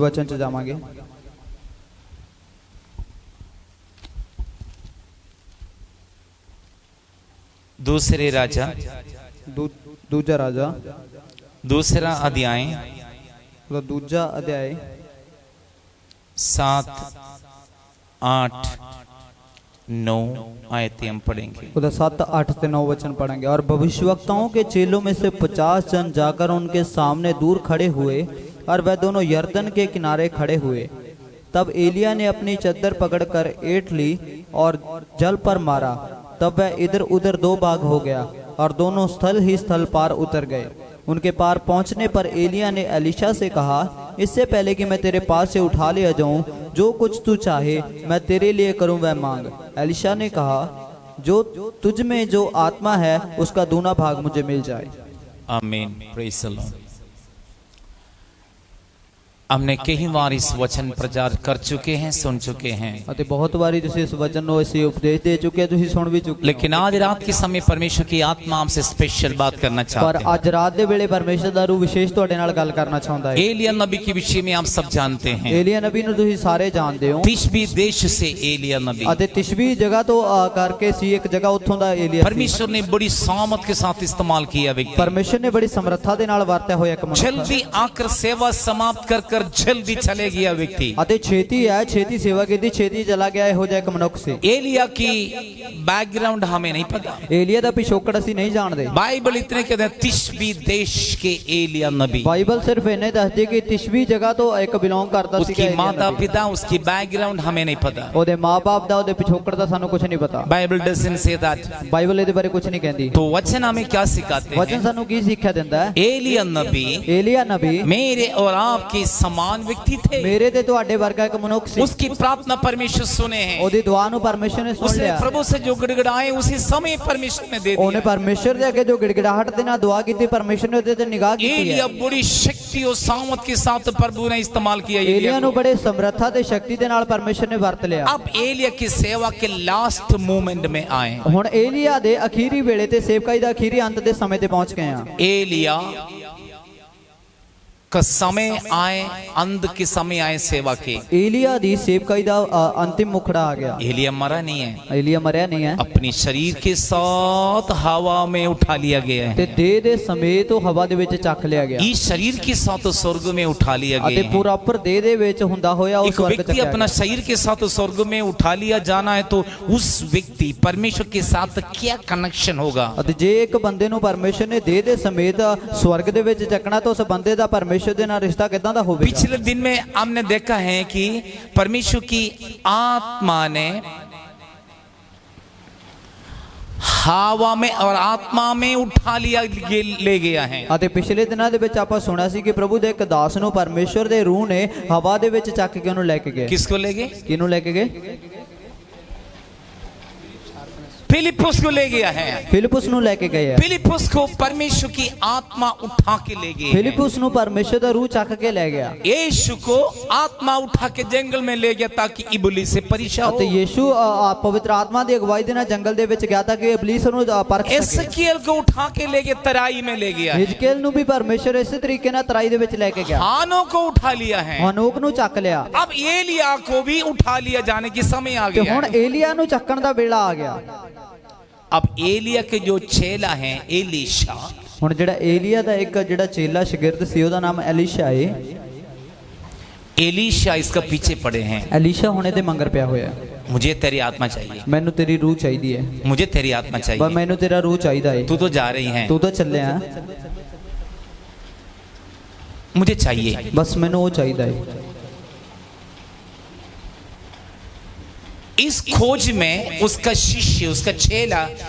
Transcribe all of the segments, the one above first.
वचन च जावांगे। दूसरे राजा दूजा राजा दूसरा अध्याय दूजा अध्याय 7, 8, 9 आयतें हम पढ़ेंगे। 7, 8 से 9 वचन पढ़ेंगे। और भविष्यवक्ताओं के चेलों में से 50 जन जाकर उनके सामने दूर खड़े हुए और वह दोनों यरदन के किनारे खड़े हुए। तब एलिया ने अपनी चद्दर पकड़कर ऐंठ ली और जल पर मारा। तब वह इधर उधर दो भाग हो गया और दोनों स्थल ही स्थल पार उतर गए। उनके पार पहुंचने पर एलिया ने एलीशा से कहा, इससे पहले कि मैं तेरे पास से उठा लिया जाऊं, जो कुछ तू चाहे मैं तेरे लिए करूं वह मांग। एलीशा ने कहा, जो तुझ में जो आत्मा है उसका दूना भाग मुझे मिल जाए। आमीन। Praise the Lord. हमने कई बार इस वचन प्रचार कर चुके हैं, सुन चुके हैं, ਅਤੇ ਬਹੁਤ ਵਾਰੀ ਤੁਸੀਂ ਇਸ ਵਚਨ ਨੂੰ ਅਸੀਂ ਉਪਦੇਸ਼ ਦੇ ਚੁੱਕੇ, ਤੁਸੀਂ ਸੁਣ ਵੀ ਚੁੱਕੇ। लेकिन आज रात के समय परमेश्वर की आत्मा हमसे स्पेशल बात करना पर चाहते हैं। ਅੱਜ ਰਾਤ ਦੇ ਵੇਲੇ ਪਰਮੇਸ਼ਰ ਦਾ ਰੂਹ ਵਿਸ਼ੇਸ਼ ਤੁਹਾਡੇ ਨਾਲ ਗੱਲ ਕਰਨਾ ਚਾਹੁੰਦਾ ਹੈ। एलिया नबी के विषय में आप सब जानते हैं। ਏਲੀਆ ਨਬੀ ਨੂੰ ਤੁਸੀਂ ਸਾਰੇ ਜਾਣਦੇ ਹੋ। तिशबी देश से एलिया नबी, ਅਤੇ ਤਿਸ਼ਬੀ ਜਗ੍ਹਾ ਤੋਂ ਕਰਕੇ ਸੀ ਇੱਕ ਜਗ੍ਹਾ, ਉੱਥੋਂ ਦਾ ਏਲੀਆ ਸੀ। परमेश्वर ने बड़ी सामत के साथ इस्तेमाल किया व्यक्ति। ਪਰਮੇਸ਼ਰ ਨੇ ਬੜੀ ਸਮਰੱਥਾ ਦੇ ਨਾਲ ਵਰਤਿਆ ਹੋਇਆ ਇੱਕ ਮਨੁੱਖ। जल्दी आकर सेवा समाप्त कर जल्दी चले गया व्यक्ति। ਅਤੇ ਛੇਤੀ ਹੈ, ਛੇਤੀ ਸੇਵਾ ਕੀਤੀ, ਛੇਤੀ ਚਲਾ ਗਿਆ, ਇਹੋ ਜਿਹਾ ਇੱਕ ਮਨੁੱਖ ਸੀ। एलिया की बैकग्राउंड हमें नहीं पता। ਏਲੀਆ ਦਾ ਪਿਛੋਕੜ ਅਸੀਂ ਨਹੀਂ ਜਾਣਦੇ। बाइबल इतने कहते हैं तिशबी देश के एलिया नबी। ਬਾਈਬਲ ਸਿਰਫ ਇਹਨੇ ਦੱਸਦੀ ਕਿ ਤਿਸ਼ਬੀ ਜਗ੍ਹਾ ਤੋਂ ਇੱਕ ਬਿਲੋਂਗ ਕਰਦਾ ਸੀ। उसकी माता पिता, उसकी बैकग्राउंड हमें नहीं पता। ਉਹਦੇ ਮਾਂ-ਬਾਪ ਦਾ, ਉਹਦੇ ਪਿਛੋਕੜ ਦਾ ਸਾਨੂੰ ਕੁਝ ਨਹੀਂ ਪਤਾ। Bible doesn't say that। Bible ਇਹਦੇ ਬਾਰੇ ਕੁਝ ਨਹੀਂ ਕਹਿੰਦੀ। तो वचन हमें क्या सिखाते हैं? वचन ਸਾਨੂੰ ਕੀ ਸਿੱਖਿਆ ਦਿੰਦਾ ਹੈ? एलिया नबी ਏਲੀਆ ਨਬੀ मेरे और आपके समान व्यक्ति थे। ਮੇਰੇ ਤੇ ਤੁਹਾਡੇ ਵਰਗਾ ਇੱਕ ਮਨੁੱਖ ਸੀ। उसकी प्रार्थना परमेश्वर सुने हैं। ਉਹਦੀ ਦੁਆ ਨੂੰ ਪਰਮੇਸ਼ਰ ਨੇ ਸੁਣ उसने ਲਿਆ। प्रभु से जो गिड़गिड़ाए उसी समय परमेश्वर ने दे ਉਹਨੇ दिया। ਪਰਮੇਸ਼ਰ ਦੇ ਅੱਗੇ ਜੋ ਗਿੜਗਿੜਾਹਟ ਦੇ ਨਾਲ ਦੁਆ ਕੀਤੀ, ਪਰਮੇਸ਼ਰ ਨੇ ਉਹਦੇ ਤੇ ਨਿਗਾਹ ਕੀਤੀ ਹੈ। एलिया बड़ी शक्ति और सामर्थ के साथ प्रभु ने इस्तेमाल किया ਏਲੀਆ एलिया ਨੂੰ को। ਬੜੇ ਸਮਰੱਥਾ ਤੇ ਸ਼ਕਤੀ ਦੇ ਨਾਲ ਪਰਮੇਸ਼ਰ ਨੇ ਵਰਤ ਲਿਆ। अब एलिया की सेवा के लास्ट मोमेंट में आए। ਹੁਣ ਏਲੀਆ ਦੇ ਅਖੀਰੀ ਵੇਲੇ ਤੇ ਸੇਵਕਾਈ ਦਾ ਅਖੀਰੀ ਅੰਤ ਦੇ ਸਮੇਂ ਤੇ ਪਹੁੰਚ गए ਆ। एलिया का समय आए, अंत के समय आए सेवा के। ਏਲੀਆ ਦੀ ਸੇਵਕਾਈ ਦਾ ਅੰਤਿਮ ਮੁਖੜਾ ਆ ਗਿਆ। एलिया मरा नहीं है, ਏਲੀਆ ਮਰਿਆ ਨਹੀਂ ਹੈ अपनी शरीर के साथ हवा में उठा लिया गया ਤੇ है। ਦੇਹ ਦੇ ਸਮੇਤ ਉਹ ਹਵਾ ਦੇ ਵਿੱਚ ਚੱਕ ਲਿਆ ਗਿਆ। इस शरीर के साथ स्वर्ग में उठा लिया ਅਤੇ गया है। ਪੂਰਾ ਉੱਪਰ ਦੇਹ ਦੇ ਵਿੱਚ ਹੁੰਦਾ ਹੋਇਆ ਉਹ एक ਸਵਰਗ व्यक्ति ਚੱਕਿਆ अपना ਗਿਆ। शरीर के साथ स्वर्ग में उठा लिया जाना है तो उस व्यक्ति परमेश्वर के साथ क्या कनेक्शन होगा? ਅਤੇ ਜੇ ਇੱਕ ਬੰਦੇ ਨੂੰ ਪਰਮੇਸ਼ਰ ਨੇ ਦੇਹ ਦੇ ਸਮੇਤ ਸਵਰਗ ਦੇ ਵਿੱਚ ਚੱਕਣਾ ਤਾਂ ਉਸ ਬੰਦੇ ਦਾ ਪਰਮੇਸ਼ਰ ਦੇ ਨਾਲ ਰਿਸ਼ਤਾ ਕਿਦਾਂ ਦਾ ਹੋਵੇਗਾ? पिछले दिन में हमने देखा है कि परमेश्वर की आत्मा ने हवा में और आत्मा में उठा लिया ले गया है। ਅਤੇ ਪਿਛਲੇ ਦਿਨਾਂ ਦੇ ਵਿੱਚ ਆਪਾਂ ਸੁਣਿਆ ਸੀ ਕਿ ਪ੍ਰਭੂ ਦੇ ਇੱਕ ਦਾਸ ਨੂੰ ਪਰਮੇਸ਼ਰ ਦੇ ਰੂਹ ਨੇ ਹਵਾ ਦੇ ਵਿੱਚ ਚੱਕ ਕੇ ਉਹਨੂੰ ਲੈ ਕੇ ਗਏ। किसको ले गए? ਕਿਹਨੂੰ ਲੈ ਕੇ ਗਏ? फिलिप्पुस को ले गया है। ਫਿਲਿਪੁਸ ਨੂੰ ਲੈ ਕੇ ਗਏ ਆ। फिलिप्पुस को परमेश्वर की आत्मा उठा के ले गए। ਫਿਲਿਪੁਸ ਨੂੰ ਪਰਮੇਸ਼ਰ ਦਾ ਰੂਹ ਚੱਕ ਕੇ ਲੈ ਗਿਆ। यीशु को आत्मा उठा के जंगल में ले गया ताकि इबलीस से परीक्षा ਅਤੇ हो। ਯीशु ਪਵਿੱਤਰ ਆਤਮਾ ਦੀ ਅਗਵਾਈ ਦੇ ਨਾਲ ਜੰਗਲ ਦੇ ਵਿੱਚ ਗਿਆ ਤਾਂ ਕਿ ਇਬਲੀਸ ਨੂੰ ਪਰਖ ਸਕੇ। एसकीएल को उठा के ले गया, तराई में ले गया। ਹਿਜਕੀਏਲ ਨੂੰ ਵੀ ਪਰਮੇਸ਼ਰ ਇਸੇ ਤਰੀਕੇ ਨਾਲ ਤਰਾਈ ਦੇ ਵਿੱਚ ਲੈ ਕੇ ਗਿਆ। हानोक को उठा लिया है। ਹਨੋਕ ਨੂੰ ਚੱਕ ਲਿਆ अब एलिया को भी उठा लिया जाने की समय आ ਤੇ गया ਹੁਣ है। ਏਲੀਆ ਨੂੰ ਚੱਕਣ ਦਾ ਵੇਲਾ ਆ ਗਿਆ। अब एलिया के जो चेला है एलीशा, ਹੁਣ ਜਿਹੜਾ ਏਲੀਆ ਦਾ ਇੱਕ ਜਿਹੜਾ ਚੇਲਾ ਸ਼ਾਗਿਰਦ ਸੀ ਉਹਦਾ ਨਾਮ ਐਲੀਸ਼ਾ ਹੈ। एलीशा इसका पीछे पड़े हैं। ਐਲੀਸ਼ਾ ਹੁਣ ਇਹਦੇ ਮੰਗਰ ਪਿਆ ਹੋਇਆ। मुझे तेरी आत्मा चाहिए, ਮੈਨੂੰ ਤੇਰੀ ਰੂਹ ਚਾਹੀਦੀ ਹੈ। मुझे तेरी आत्मा ਬਸ चाहिए। ਮੈਨੂੰ ਤੇਰਾ ਰੂਹ ਚਾਹੀਦਾ ਹੈ। तू तो जा रही है, ਤੂੰ ਤਾਂ ਚੱਲਿਆ, मुझे चाहिए। ਬਸ ਮੈਨੂੰ ਉਹ ਚਾਹੀਦਾ ਹੈ। इस खोज में उसका शिष्य, उसका चेला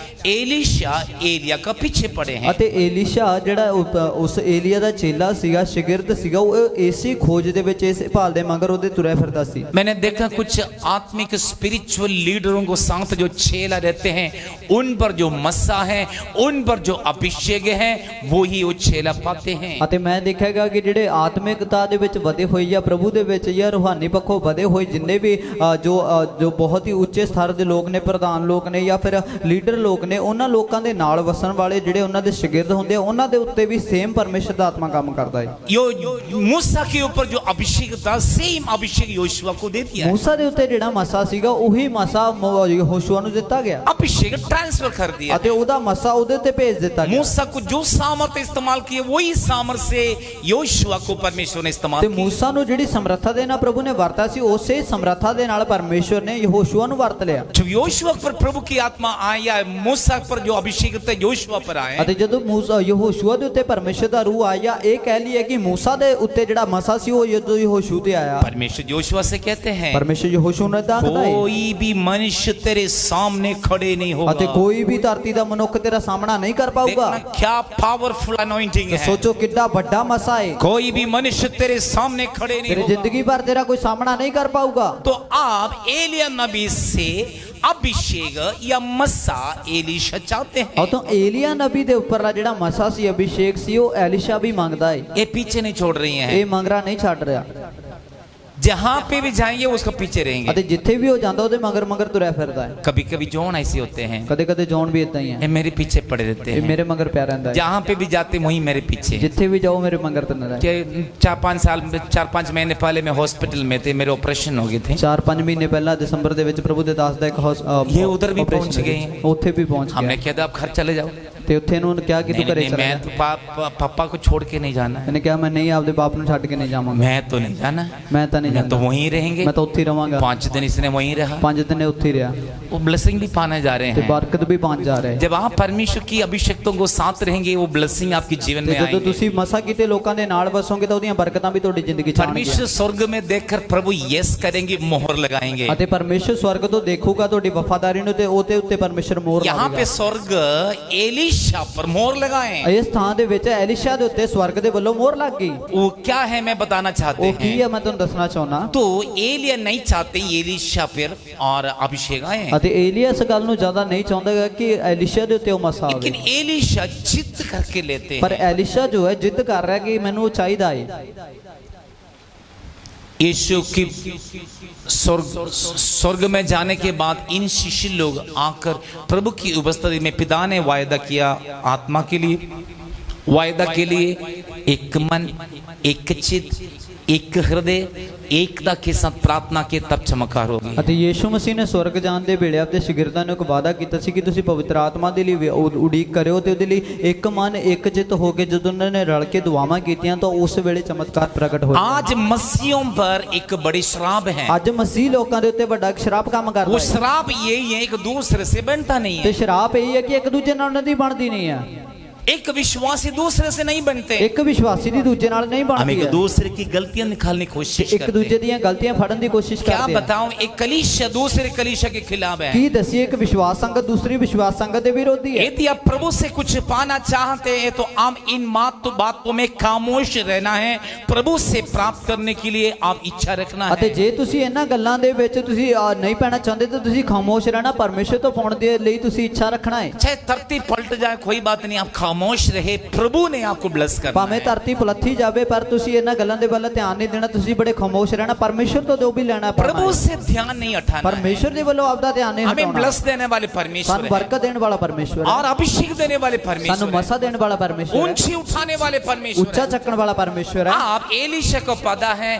एलीशा एलिया का पीछे पड़े हैं। ਅਤੇ ਏਲੀਸ਼ਾ ਜਿਹੜਾ ਉਸ ਏਲੀਆ ਦਾ ਚੇਲਾ ਸੀਗਾ, ਸ਼ਾਗਿਰਦ ਸੀਗਾ, ਉਹ ਇਸੇ ਖੋਜ ਦੇ ਵਿੱਚ ਇਸੇ ਭਾਲ ਦੇ ਮਗਰ ਉਹਦੇ ਤੁਰਿਆ ਫਿਰਦਾ ਸੀ। मैंने देखा कुछ आत्मिक स्पिरिचुअल लीडरों को साथ जो चेला रहते हैं उन पर जो मस्सा है, उन पर जो अभिषेक है, वो ही वो चेला पाते हैं। ਅਤੇ ਮੈਂ ਦੇਖਿਆਗਾ ਕਿ ਜਿਹੜੇ ਆਤਮਿਕਤਾ ਦੇ ਵਿੱਚ ਵਧੇ ਹੋਏ ਜਾਂ ਪ੍ਰਭੂ ਦੇ ਵਿੱਚ ਜਾਂ ਰੂਹਾਨੀ ਪੱਖੋਂ ਵਧੇ ਹੋਏ ਜਿੰਨੇ ਵੀ ਜੋ ਬਹੁਤ ਬਹੁਤ ਹੀ ਉੱਚੇ ਸਤਰ ਦੇ ਲੋਕ ਨੇ, ਪ੍ਰਧਾਨ ਲੋਕ ਨੇ ਜਾਂ ਫਿਰ ਲੀਡਰ ਲੋਕ ਨੇ, ਉਹਨਾਂ ਲੋਕਾਂ ਦੇ ਨਾਲ ਵਸਣ ਵਾਲੇ ਜਿਹੜੇ ਉਹਨਾਂ ਦੇ ਸ਼ਾਗਿਰਦ ਹੁੰਦੇ ਆ, ਉਹਨਾਂ ਦੇ ਉੱਤੇ ਵੀ ਸੇਮ ਪਰਮੇਸ਼ਰ ਦਾ ਆਤਮਾ ਕੰਮ ਕਰਦਾ ਹੈ। मूसा के ऊपर जो अभिषेक था सेम अभिषेक योशुआ को दे दिया। मूसा ਦੇ ਉੱਤੇ ਜਿਹੜਾ ਮਸਾ ਸੀਗਾ ਉਹੀ ਮਸਾ ਯਹੋਸ਼ੂਆ ਨੂੰ ਦਿੱਤਾ ਗਿਆ। अभिषेक ट्रांसफर कर दिया ਅਤੇ ਉਹਦਾ ਮਸਾ ਉਹਦੇ ਉੱਤੇ ਭੇਜ ਦਿੱਤਾ ਗਿਆ। मूसा को जो सामर्थ इस्तेमाल किए वही सामर्थ से योशुआ को परमेश्वर ने इस्तेमाल ਤੇ किया। मूसा ਨੂੰ ਜਿਹੜੀ ਸਮਰੱਥਾ ਦੇ ਨਾਲ ਪ੍ਰਭੂ ਨੇ ਵਰਤਾ ਸੀ, ਉਸੇ ਸਮਰੱਥਾ ਦੇ ਨਾਲ ਪਰਮੇਸ਼ਰ ਨੇ ਯਹੋਸ਼ੂਆ ਨੂੰ ਵਰਤ ਲਿਆ। जब योशुआ पर प्रभु की आत्मा आई या मूसा पर जो अभिषेक था योशुआ पर आए, ਅਤੇ ਜਦੋਂ मूसा ਯਹੋਸ਼ੂਆ ਦੇ ਉੱਤੇ ਪਰਮੇਸ਼ਰ ਦਾ ਰੂਹ ਆਇਆ, ਇਹ ਕਹਿ ਲਈਏ ਕਿ मूसा ਦੇ ਉੱਤੇ ਜਿਹੜਾ ਮਸਾ ਸੀ ਉਹ ਜਦੋਂ ਯਹੋਸ਼ੂ ਤੇ ਆਇਆ, परमेश्वर योशुआ से कहते हैं ਪਰਮੇਸ਼ਰ ਯਹੋਸ਼ੂ ਨੂੰ ਦਾਖਦਾ ਹੈ कोई भी मनुष्य तेरे सामने खड़े नहीं ਅਤੇ होगा। ਕੋਈ ਵੀ ਧਰਤੀ ਦਾ ਮਨੁੱਖ ਤੇਰਾ ਸਾਹਮਣਾ ਨਹੀਂ ਕਰ ਪਾਊਗਾ। देखना क्या पावरफुल अनॉइंटिंग है। ਸੋਚੋ ਕਿੱਡਾ ਵੱਡਾ ਮਸਾ ਹੈ। कोई भी मनुष्य तेरे सामने खड़े नहीं ਤੇਰੀ होगा। ਜ਼ਿੰਦਗੀ ਭਰ ਤੇਰਾ ਕੋਈ ਸਾਹਮਣਾ ਨਹੀਂ ਕਰ ਪਾਊਗਾ। तो आप एलिया नबी से अभिषेक या मसा एलीशा चाहते हैं। ਉਹ ਤਾਂ ਏਲੀਆ ਨਬੀ ਦੇ ਉੱਪਰਲਾ ਜਿਹੜਾ ਮਸਾ ਸੀ, ਅਭਿਸ਼ੇਕ ਸੀ, ਉਹ ਐਲੀਸ਼ਾ ਵੀ ਮੰਗਦਾ ਹੈ। ये पीछे नहीं छोड़ रही हैं। ਇਹ ਮੰਗਰਾ ਨਹੀਂ ਛੱਡ ਰਿਹਾ। जहां पे भी जाएंगे उसका पीछे रहेंगे। ਅਤੇ ਜਿੱਥੇ ਵੀ ਉਹ ਜਾਂਦਾ ਉਹਦੇ ਮਗਰ ਮਗਰ ਤੁਰਿਆ ਫਿਰਦਾ ਹੈ। कभी कभी जौन ऐसे होते हैं, ਕਦੇ ਕਦੇ ਜੌਨ ਵੀ ਇਦਾਂ ਹੀ ਹੈ, ये मेरे पीछे पड़े रहते ਇਹ हैं। ਮੇਰੇ ਮਗਰ ਪਿਆ ਰਹਿੰਦਾ ਹੈ। जहां पे भी जाते वहीं मेरे पीछे। ਜਿੱਥੇ ਵੀ ਜਾਓ ਮੇਰੇ ਮਗਰ ਤੇ ਰਹਿੰਦਾ ਹੈ। कि 4-5 महीने पहले मैं हॉस्पिटल में थे, मेरे ऑपरेशन हो गए थे। 4-5 ਮਹੀਨੇ ਪਹਿਲਾਂ ਦਸੰਬਰ ਦੇ ਵਿੱਚ ਪ੍ਰਭੂ ਦੇ ਦਾਸ ਦਾ ਇੱਕ ये उधर भी पहुंच गए हैं। ਉੱਥੇ ਵੀ ਪਹੁੰਚ हमने ਗਿਆ कहा आप घर चले जाओ। ਤੇ ਉੱਥੇ ਇਹਨੂੰ ਕਿਹਾ ਕਿ ਤੂੰ नहीं, ਘਰੇ नहीं, ਚਲਾ मैं ਜਾ। तो पापा को छोड़ के नहीं जाना है। ਇਹਨੇ ਕਿਹਾ ਮੈਂ ਨਹੀਂ ਆਪਦੇ ਬਾਪ ਨੂੰ ਛੱਡ ਕੇ ਨਹੀਂ ਜਾਵਾਂਗਾ। मैं तो नहीं जाना, ਮੈਂ ਤਾਂ ਨਹੀਂ मैं तो ਜਾਂਦਾ, वहीं रहेंगे। ਮੈਂ ਤਾਂ ਉੱਥੇ ਹੀ ਰਵਾਂਗਾ। 5 दिन इसने वहीं रहा। 5 ਦਿਨ ਉੱਥੇ ਹੀ ਰਿਹਾ वो ब्लेसिंग भी पाने जा रहे ਤੇ हैं। ਬਰਕਤ ਵੀ ਪਾਉਣ ਜਾ ਰਿਹਾ ਹੈ। जब आप परमेश्वर की अभिषेक्तों को साथ रहेंगे वो ब्लेसिंग आपके जीवन ਤੇ में ਜਦੋਂ आएंगे। ਤੁਸੀਂ ਮਸਾ ਕੀਤੇ ਲੋਕਾਂ ਦੇ ਨਾਲ ਵਸੋਗੇ ਤਾਂ ਉਹਦੀਆਂ ਬਰਕਤਾਂ ਵੀ ਤੁਹਾਡੀ ਜ਼ਿੰਦਗੀ ਚ ਆਉਣਗੀਆਂ। परमेश्वर स्वर्ग में देखकर प्रभु यस करेंगे, मोहर लगाएंगे। ਅਤੇ ਪਰਮੇਸ਼ਰ ਸਵਰਗ ਤੋਂ ਦੇਖੂਗਾ ਤੁਹਾਡੀ ਵਫਾਦਾਰੀ ਨੂੰ ਤੇ ਉਹਦੇ ਉੱਤੇ ਪਰਮੇਸ਼ਰ ਮੋਹਰ यहाँ पे ਲਾਏਗਾ। स्वर्ग एलीशा पर मोहर लगाए। ਇਸ ਥਾਂ ਦੇ ਵਿੱਚ ਐਲੀਸ਼ਾ ਦੇ ਉੱਤੇ ਸਵਰਗ ਦੇ ਵੱਲੋਂ ਮੋਹਰ ਲੱਗ ਗਈ। वो क्या है मैं बताना चाहते ਉਹ ਕੀ हैं। ਹੈ ਮੈਂ ਤੁਹਾਨੂੰ ਦੱਸਣਾ ਚਾਹੁੰਦਾ। तो एलिया नहीं चाहते एलीशा पर और अभिषेक आए, ਅਤੇ ਏਲੀਆ ਇਸ ਗੱਲ ਨੂੰ ਜ਼ਿਆਦਾ ਨਹੀਂ ਚਾਹੁੰਦਾ ਕਿ ਐਲੀਸ਼ਾ ਦੇ ਉੱਤੇ ਉਹ ਮਸਾ ਆਵੇ, लेकिन एलीशा जिद करके लेते ਪਰ हैं। ਐਲੀਸ਼ਾ ਜੋ ਹੈ ਜਿੱਦ ਕਰ ਰਿਹਾ ਕਿ ਮੈਨੂੰ ਉਹ ਚਾਹੀਦਾ ਹੈ। यीशु की स्वर्ग में जाने के बाद इन शिष्य लोग आकर प्रभु की उपस्थिति में पिता ने वायदा किया, आत्मा के लिए वायदा के लिए एक मन, एक चित्त, एक हृदय, एकता के साथ प्रार्थना के तब चमत्कार होगी। ਅਤੇ ਯੀਸ਼ੂ ਮਸੀਹ ਨੇ ਸਵਰਗ ਜਾਣ ਦੇ ਵੇਲੇ ਆਪਣੇ ਸ਼ਾਗਿਰਦਾਂ ਨੂੰ ਇੱਕ ਵਾਅਦਾ ਕੀਤਾ ਸੀ ਕਿ ਤੁਸੀਂ ਪਵਿੱਤਰ ਆਤਮਾ ਦੇ ਲਈ ਉਡੀਕ ਕਰਿਓ ਤੇ ਉਹਦੇ ਲਈ ਇੱਕ ਮਨ ਇੱਕ ਚਿੱਤ ਹੋ ਕੇ ਜਦੋਂ ਉਹਨਾਂ ਨੇ ਰਲ ਕੇ ਦੁਆਵਾਂ ਕੀਤੀਆਂ ਤਾਂ ਉਸ ਵੇਲੇ ਚਮਤਕਾਰ ਪ੍ਰਗਟ ਹੋਇਆ। आज मसीहों पर एक बड़ी श्राप है। ਅੱਜ ਮਸੀਹ ਲੋਕਾਂ ਦੇ ਉੱਤੇ ਵੱਡਾ ਸ਼ਰਾਪ ਕੰਮ ਕਰਦਾ वो ਹੈ श्राप यही है, एक दूसरे से बनता नहीं ਤੇ है। ਸ਼ਰਾਪ ਇਹ ਹੈ ਕਿ ਇੱਕ ਦੂਜੇ ਨਾਲ ਉਹਨਾਂ ਦੀ ਬਣਦੀ ਨਹੀਂ ਆ। एक विश्वासी दूसरे से नहीं बनते। ਇੱਕ ਵਿਸ਼ਵਾਸੀ ਦੀ ਦੂਜੇ ਨਾਲ ਨਹੀਂ हम ਬਣਦੀ एक ਹੈ। दूसरे की गलतियां निकालने की कोशिश ਇੱਕ करते ਦੂਜੇ हैं। ਦੀਆਂ ਗਲਤੀਆਂ ਫੜਨ ਦੀ ਕੋਸ਼ਿਸ਼ क्या ਕਰਦੇ ਆ। बताऊं, एक कलीसिया दूसरे कलीसिया के खिलाफ है। ਕੀ ਦਸੀਏ ਇੱਕ ਵਿਸ਼ਵਾਸ ਸੰਗਤ ਦੂਸਰੀ ਵਿਸ਼ਵਾਸ संगत ਦੇ ਵਿਰੋਧੀ ਹੈ। यदि आप प्रभु से कुछ पाना चाहते हैं तो आप इन बातों में खामोश रहना है। प्रभु से प्राप्त करने के लिए आप इच्छा रखना ਅਤੇ है। ਜੇ ਤੁਸੀਂ ਇਹਨਾਂ ਗੱਲਾਂ ਦੇ ਵਿੱਚ ਤੁਸੀਂ ਨਹੀਂ ਪੈਣਾ ਚਾਹੁੰਦੇ ਤਾਂ ਤੁਸੀਂ ਖਾਮੋਸ਼ ਰਹਿਣਾ, ਪਰਮੇਸ਼ਰ ਤੋਂ ਪਾਉਣ ਦੇ ਲਈ ਤੁਸੀਂ ਇੱਛਾ ਰੱਖਣਾ ਹੈ। चाहे धरती पलट जाए कोई बात नहीं, आप खामोश रहे, प्रभु ने आपको ब्लेस करना ਭਾਵੇਂ है। ਧਰਤੀ ਪਲੱਥੀ ਜਾਵੇ ਪਰ ਤੁਸੀਂ ਇਹਨਾਂ ਗੱਲਾਂ ਦੇ ਵੱਲ ਧਿਆਨ ਨਹੀਂ ਦੇਣਾ, ਤੁਸੀਂ ਬੜੇ ਖਾਮੋਸ਼ ਰਹਿਣਾ, ਪਰਮੇਸ਼ਰ ਤੋਂ ਜੋ ਵੀ ਲੈਣਾ प्रभु से ध्यान नहीं हटाना है। ਪਰਮੇਸ਼ਰ ਦੇ ਵੱਲੋਂ ਆਪਦਾ ਧਿਆਨ ਨਹੀਂ हमें ਹਟਾਉਣਾ। ब्लेस देने वाले परमेश्वर ਸਾਨੂੰ है ਬਰਕਤ ਦੇਣ ਵਾਲਾ ਪਰਮੇਸ਼ਰ और ਹੈ, अभिषेक देने वाले ਸਾਨੂੰ परमेश्वर है, ਮਸਾ ਦੇਣ ਵਾਲਾ ਪਰਮੇਸ਼ਰ ਹੈ, ऊंची उठाने वाले परमेश्वर ਉੱਚਾ है। ਚੱਕਣ ਵਾਲਾ ਪਰਮੇਸ਼ਰ ਹੈ। आप एलीशा को पता है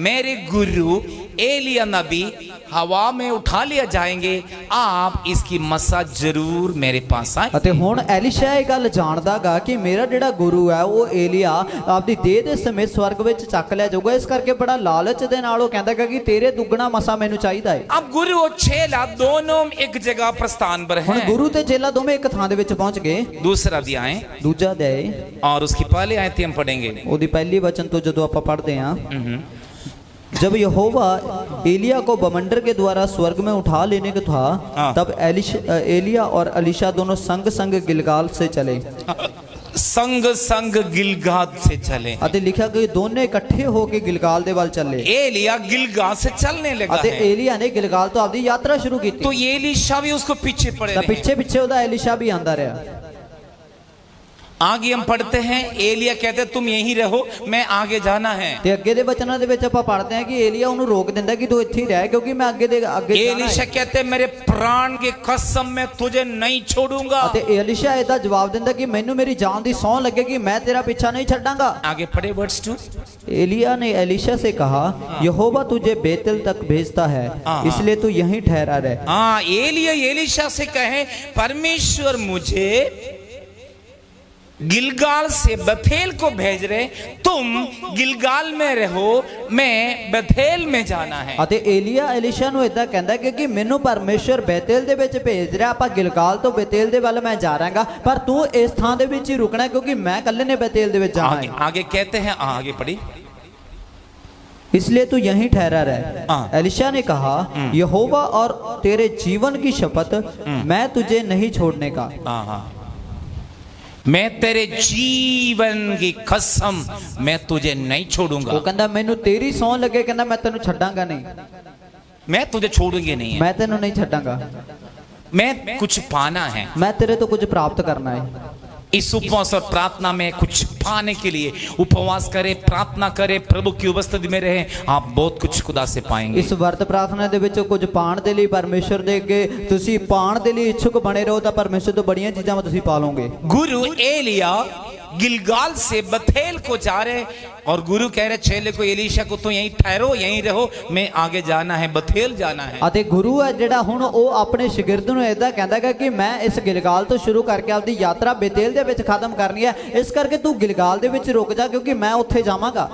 मेरे गुरु एलिया नबी हवा में उठा लिया जाएंगे, आप इसकी मसा जरूर मेरे पास आए। ਅਤੇ ਹੁਣ ਐਲੀਸ਼ਾ ਇਹ ਗੱਲ ਜਾਣਦਾਗਾ ਕਿ ਮੇਰਾ ਜਿਹੜਾ ਗੁਰੂ ਹੈ ਉਹ ਏਲੀਆ ਆਪਦੀ ਦੇਹ ਦੇ ਸਮੇਤ ਸਵਰਗ ਵਿੱਚ ਚੱਕ ਲਿਆ ਜਾਊਗਾ। ਇਸ ਕਰਕੇ ਬੜਾ ਲਾਲਚ ਦੇ ਨਾਲ ਉਹ ਕਹਿੰਦਾਗਾ ਕਿ ਤੇਰੇ ਦੁੱਗਣਾ ਮਸਾ ਮੈਨੂੰ ਚਾਹੀਦਾ ਹੈ। अब गुरु और चेला दोनों एक जगह प्रस्थान पर ਹੁਣ हैं। ਗੁਰੂ ਤੇ ਚੇਲਾ ਦੋਵੇਂ ਇੱਕ ਥਾਂ ਦੇ ਵਿੱਚ ਪਹੁੰਚ ਗਏ। दूसरा अध्याय ਦੂਜਾ ਅਧਿਆਇ और उसकी पहले आयतें हम पढ़ेंगे। ਉਹਦੀ ਪਹਿਲੀ वचन ਤੋਂ ਜਦੋਂ ਆਪਾਂ पढ़ते हैं, जब यहोवा एलिया को बमंडर के द्वारा स्वर्ग में उठा लेने को था, तब एलिया और अलीशा दोनों संग संग गिलगाल से चले। संग संग गिलगाद से चले। ਅਤੇ ਲਿਖਿਆ ਕਿ ਦੋਨੇ ਇਕੱਠੇ ਹੋ ਕੇ ਗਿਲਗਾਲ ਦੇ ਵੱਲ ਚੱਲੇ। एलिया गिलगाद से चलने लगा ਅਤੇ है, ਏਲੀਆ ਨੇ ਗਿਲਗਾਲ ਤੋਂ ਆਪਦੀ ਯਾਤਰਾ ਸ਼ੁਰੂ ਕੀਤੀ। तो ये एलीशा भी उसको पीछे पड़े ਤਾਂ रहे। ਪਿੱਛੇ ਪਿੱਛੇ ਉਹਦਾ ਐਲੀਸ਼ਾ ਵੀ ਆਂਦਾ ਰਿਹਾ। आगे हम पढ़ते हैं, एलिया कहते हैं तुम यहीं रहो, मैं आगे जाना है। ਤੇ ਅੱਗੇ ਦੇ ਬਚਨਾਂ ਦੇ ਵਿੱਚ ਆਪਾਂ ਪੜ੍ਹਦੇ ਹਾਂ ਕਿ ਏਲੀਆ ਉਹਨੂੰ ਰੋਕ ਦਿੰਦਾ ਕਿ ਤੂੰ ਇੱਥੇ ਹੀ ਰਹਿ, ਕਿਉਂਕਿ ਮੈਂ ਅੱਗੇ ਜਾਣਾ एलीशा ਹੈ। कहते हैं मेरे प्राण की कसम मैं तुझे नहीं छोड़ूंगा। ਅਤੇ ਏਲੀਸ਼ਾ ਇਹਦਾ ਜਵਾਬ ਦਿੰਦਾ ਕਿ ਮੈਨੂੰ ਮੇਰੀ ਜਾਨ ਦੀ ਸਹੁੰ ਲੱਗੇਗੀ, मैं तेरा पीछा नहीं छड़ांगा। आगे पढ़े वर्स 2। एलिया ने एलीशा से कहा, यहोवा तुझे बेतेल तक भेजता है, इसलिए तू यहीं ठहरा रहे। हाँ, एलिया एलीशा से कहे परमेश्वर मुझे गिलगाल से बथेल को भेज रहे, तुम गिलगाल में रहो, मैं बथेल में जाना है। ਅਤੇ ਏਲੀਆ ਐਲੀਸ਼ਾ ਨੂੰ ਇਦਾਂ ਕਹਿੰਦਾ ਕਿ ਮੈਨੂੰ ਪਰਮੇਸ਼ਰ ਬੇਤੇਲ ਦੇ ਵਿੱਚ ਭੇਜ ਰਿਹਾ, ਆਪਾਂ ਗਿਲਗਾਲ ਤੋਂ ਬੇਤੇਲ ਦੇ ਵੱਲ ਮੈਂ ਜਾ ਰਹਾਂਗਾ, ਪਰ ਤੂੰ ਇਸ ਥਾਂ ਦੇ ਵਿੱਚ ਹੀ ਰੁਕਣਾ ਕਿਉਂਕਿ ਮੈਂ ਇਕੱਲੇ ਨੇ ਬੇਤੇਲ ਦੇ ਵਿੱਚ ਜਾਣਾ आगे, है। आगे कहते हैं, आगे पढ़ी, इसलिए तू यहीं ठहरा रहे। एलीशा ने कहा, यहोवा और तेरे जीवन की शपथ, मैं तुझे नहीं छोड़ने का। मैं तेरे जीवन की कसम मैं तुझे नहीं छोड़ूंगा। ਉਹ ਕਹਿੰਦਾ ਮੈਨੂੰ ਤੇਰੀ ਸਹੁੰ ਲੱਗੇ, ਕਹਿੰਦਾ ਮੈਂ ਤੈਨੂੰ ਛੱਡਾਂਗਾ ਨਹੀਂ, मैं तुझे छोड़ूंगी नहीं है। ਮੈਂ ਤੈਨੂੰ ਨਹੀਂ ਛੱਡਾਂਗਾ, मैं कुछ पाना है। मैं तेरे तो कुछ प्राप्त करना है। इस उपवास और प्रार्थना में कुछ पाने के लिए उपवास करें, प्रार्थना करें, प्रभु की उपस्थिति में रहें, आप बहुत कुछ खुदा से पाएंगे। ਇਸ ਵਰਤ ਪ੍ਰਾਰਥਨਾ ਦੇ ਵਿੱਚ ਕੁਝ ਪਾਣ ਦੇ ਲਈ ਪਰਮੇਸ਼ਰ ਦੇ ਅੱਗੇ ਤੁਸੀਂ ਪਾਣ ਦੇ ਲਈ ਇੱਛੁਕ ਬਣੇ ਰਹੋ ਤਾਂ ਪਰਮੇਸ਼ਰ ਤੋਂ ਬੜੀਆਂ ਚੀਜ਼ਾਂ ਤੁਸੀਂ ਪਾ ਲਓਗੇ। गुरु एलिया गिलगाल से बथेल को जा रहे और गुरु कह रहे चेले को, एलीशा को, तो यहीं ठहरो, यहीं रहो, मैं आगे जाना है, बथेल जाना है। ਅਤੇ ਗੁਰੂ ਹੈ ਜਿਹੜਾ ਹੁਣ ਉਹ ਆਪਣੇ ਸ਼ਾਗਿਰਦ ਨੂੰ ਇਦਾਂ ਕਹਿੰਦਾ ਹੈ ਕਿ ਮੈਂ ਇਸ ਗਿਲਗਾਲ ਤੋਂ ਸ਼ੁਰੂ ਕਰਕੇ ਆਪਦੀ ਯਾਤਰਾ ਬੇਤੇਲ ਦੇ ਵਿੱਚ ਖਤਮ ਕਰਨੀ ਹੈ, ਇਸ ਕਰਕੇ ਤੂੰ ਗਿਲਗਾਲ ਦੇ ਵਿੱਚ ਰੁਕ ਜਾ ਕਿਉਂਕਿ ਮੈਂ ਉੱਥੇ ਜਾਵਾਂਗਾ।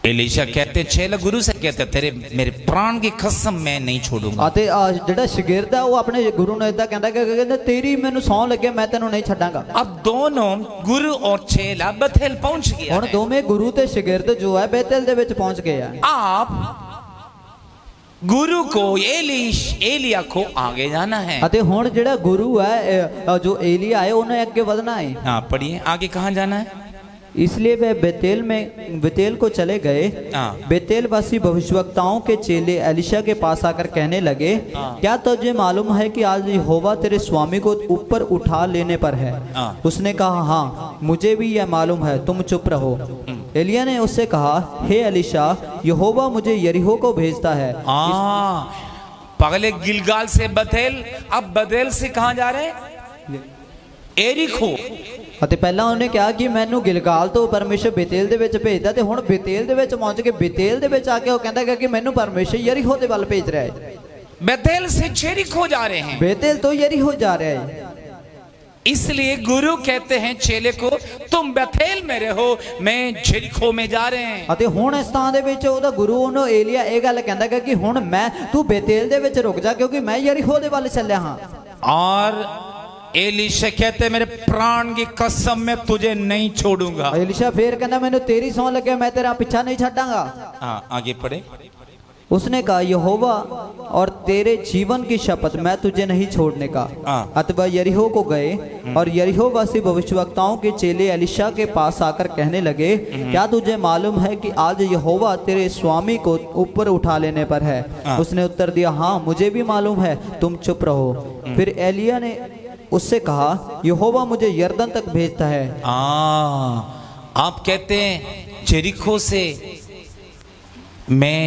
एलीशा कहते, चेला गुरु से कहते, तेरे मेरे प्राण की कसम मैं नहीं छोड़ूंगा। ਅਤੇ ਜਿਹੜਾ ਸ਼ਾਗਿਰਦ ਹੈ ਉਹ ਆਪਣੇ ਗੁਰੂ ਨੂੰ ਇਦਾਂ ਕਹਿੰਦਾ ਕਿ ਕਹਿੰਦਾ ਤੇਰੀ ਮੈਨੂੰ ਸਹੁੰ ਲੱਗੇ, ਮੈਂ ਤੈਨੂੰ ਨਹੀਂ ਛੱਡਾਂਗਾ। अब दोनों गुरु और चेला बथेल पहुंच गया ਹੁਣ है। ਦੋਵੇਂ ਗੁਰੂ ਤੇ ਸ਼ਾਗਿਰਦ ਜੋ ਹੈ ਬੇਤੇਲ ਦੇ ਵਿੱਚ ਪਹੁੰਚ ਗਏ ਆ। आप गुरु को एलिया को आगे जाना है। ਅਤੇ ਹੁਣ ਜਿਹੜਾ ਗੁਰੂ ਹੈ ਜੋ ਏਲੀਆ ਹੈ ਉਹਨੇ ਅੱਗੇ ਵਧਣਾ ਹੈ। हाँ पढ़िए, आगे कहाँ जाना है। इसलिए वे बेतेल को चले गए। बेतेल वासी भविष्यवक्ताओं के चेले एलीशा के पास आकर कहने लगे, क्या तुझे मालूम है कि आज यहोवा तेरे स्वामी को ऊपर उठा लेने पर है। उसने कहा, हाँ मुझे भी यह मालूम है, तुम चुप रहो। एलिया ने उससे कहा, हे एलीशा, यहोवा मुझे यरीहो को भेजता है। पहले गिलगाल से बथेल, अब बथेल से कहाँ जा रहे हैं, एरिको। ਅਤੇ ਪਹਿਲਾਂ ਉਹਨੇ ਕਿਹਾ ਕਿ ਮੈਨੂੰ ਗਿਲਗਾਲ ਤੋਂ ਪਰਮੇਸ਼ਰ ਬੇਤੇਲ ਦੇ ਵਿੱਚ ਭੇਜਦਾ, ਤੇ ਹੁਣ ਬੇਤੇਲ ਦੇ ਵਿੱਚ ਪਹੁੰਚ ਕੇ ਬੇਤੇਲ ਦੇ ਵਿੱਚ ਆ ਕੇ ਉਹ ਕਹਿੰਦਾ ਕਿ ਮੈਨੂੰ ਪਰਮੇਸ਼ਰ ਯਰੀਹੋ ਦੇ ਵੱਲ ਭੇਜ ਰਿਹਾ ਹੈ। बेतेल से जेरिको जा रहे हैं। ਬੇਤੇਲ ਤੋਂ ਯਰੀਹੋ ਜਾ ਰਿਹਾ ਹੈ। इसलिए गुरु कहते हैं चेले को, तुम बेतेल में रहो, मैं जेरिको में जा रहे हैं। ਅਤੇ ਹੁਣ ਇਸ ਥਾਂ ਦੇ ਵਿੱਚ ਉਹਦਾ ਗੁਰੂ ਉਹਨੂੰ ਏਲੀਆ ਇਹ ਗੱਲ ਕਹਿੰਦਾ ਕਿ ਹੁਣ ਮੈਂ ਤੂੰ ਬੇਤੇਲ ਦੇ ਵਿੱਚ ਰੁਕ ਜਾ ਕਿਉਂਕਿ ਮੈਂ ਯਰੀਹੋ ਦੇ ਵੱਲ ਚੱਲਿਆ ਹਾਂ। और एलीशा कहते हैं, मेरे प्राण की कसम मैं तुझे नहीं छोड़ूंगा। एलीशा फिर कहता ਮੈਨੂੰ ਤੇਰੀ ਸਹੁੰ ਲੱਗੇ, मैं तेरा पीछा नहीं छाड़ूंगा। हाँ आगे पढ़े। उसने कहा, यहोवा और तेरे जीवन की शपथ, मैं तुझे नहीं छोड़ने का। अतः यरीहो को गए और यरीहो वासी भविष्यवक्ताओं के चेले एलीशा के पास आकर कहने लगे, क्या तुझे मालूम है कि आज यहोवा तेरे स्वामी को ऊपर उठा लेने पर है। उसने उत्तर दिया, हाँ मुझे भी मालूम है, तुम चुप रहो। फिर एलिया ने उससे कहा, यहोवा मुझे यरदन तक भेजता है। आप कहते हैं जेरिको से मैं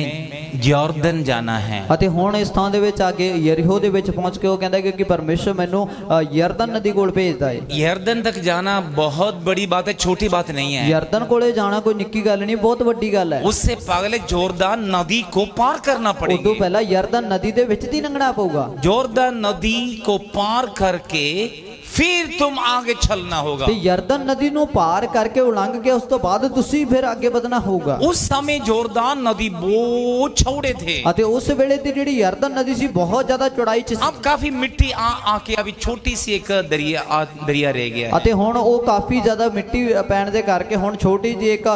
यॉर्दन जाना है। ਅਤੇ ਹੁਣ ਇਸ ਥਾਂ ਦੇ ਵਿੱਚ ਆ ਕੇ ਯਰੀਹੋ ਦੇ ਵਿੱਚ ਪਹੁੰਚ ਕੇ ਉਹ ਕਹਿੰਦਾ ਕਿ ਪਰਮੇਸ਼ਰ ਮੈਨੂੰ ਯਰਦਨ ਨਦੀ ਕੋਲ ਭੇਜਦਾ ਹੈ। यरदन तक जाना बहुत बड़ी बात है, छोटी बात नहीं है। ਯਰਦਨ ਕੋਲੇ ਜਾਣਾ ਕੋਈ ਨਿੱਕੀ ਗੱਲ ਨਹੀਂ, ਬਹੁਤ ਵੱਡੀ ਗੱਲ ਹੈ। उससे पहले जोरदान नदी को पार करना ਉਦੋਂ पड़ेगा। ਪਹਿਲਾਂ ਯਰਦਨ ਨਦੀ ਦੇ ਵਿੱਚ ਦੀ ਲੰਘਣਾ ਪਊਗਾ। जोरदान नदी को पार करके फिर तुम आगे चलना होगा। ਤੇ ਯਰਦਨ ਨਦੀ ਨੂੰ ਪਾਰ ਕਰਕੇ ਉਲੰਘ ਕੇ ਉਸ ਤੋਂ ਬਾਅਦ ਤੁਸੀਂ ਫਿਰ ਅੱਗੇ ਵਧਣਾ ਹੋਊਗਾ। उस समय जोरदान नदी बहुत चौड़े थे। ਅਤੇ ਉਸ ਵੇਲੇ ਦੀ ਜਿਹੜੀ ਯਰਦਨ ਨਦੀ ਸੀ ਬਹੁਤ ਜ਼ਿਆਦਾ ਚੌੜਾਈ ਚ ਸੀ। अब काफी मिट्टी आके अभी छोटी सी एक दरिया रह गया है। ਅਤੇ ਹੁਣ ਉਹ ਕਾਫੀ ਜ਼ਿਆਦਾ ਮਿੱਟੀ ਪੈਣ ਦੇ ਕਰਕੇ ਹੁਣ ਛੋਟੀ ਜਿਹੀ ਇੱਕ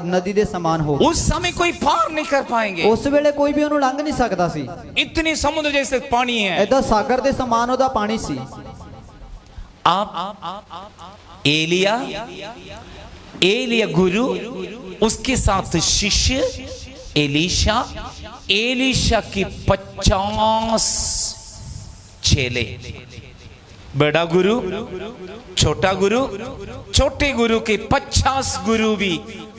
ਨਦੀ ਦੇ ਸਮਾਨ ਹੋ ਗਈ। उस समय कोई पार नहीं कर पाएंगे। ਉਸ ਵੇਲੇ ਕੋਈ ਵੀ ਉਹਨੂੰ ਲੰਘ ਨਹੀਂ ਸਕਦਾ ਸੀ। इतनी समुद्र जैसे पानी है। ਏਦਾਂ ਸਾਗਰ ਦੇ ਸਮਾਨ ਉਹਦਾ ਪਾਣੀ ਸੀ। आप एलिया गुरु, उसके साथ शिष्य एलीशा की 50 चेले। बड़ा गुरु, छोटा गुरु, छोटे गुरु के 50 गुरु भी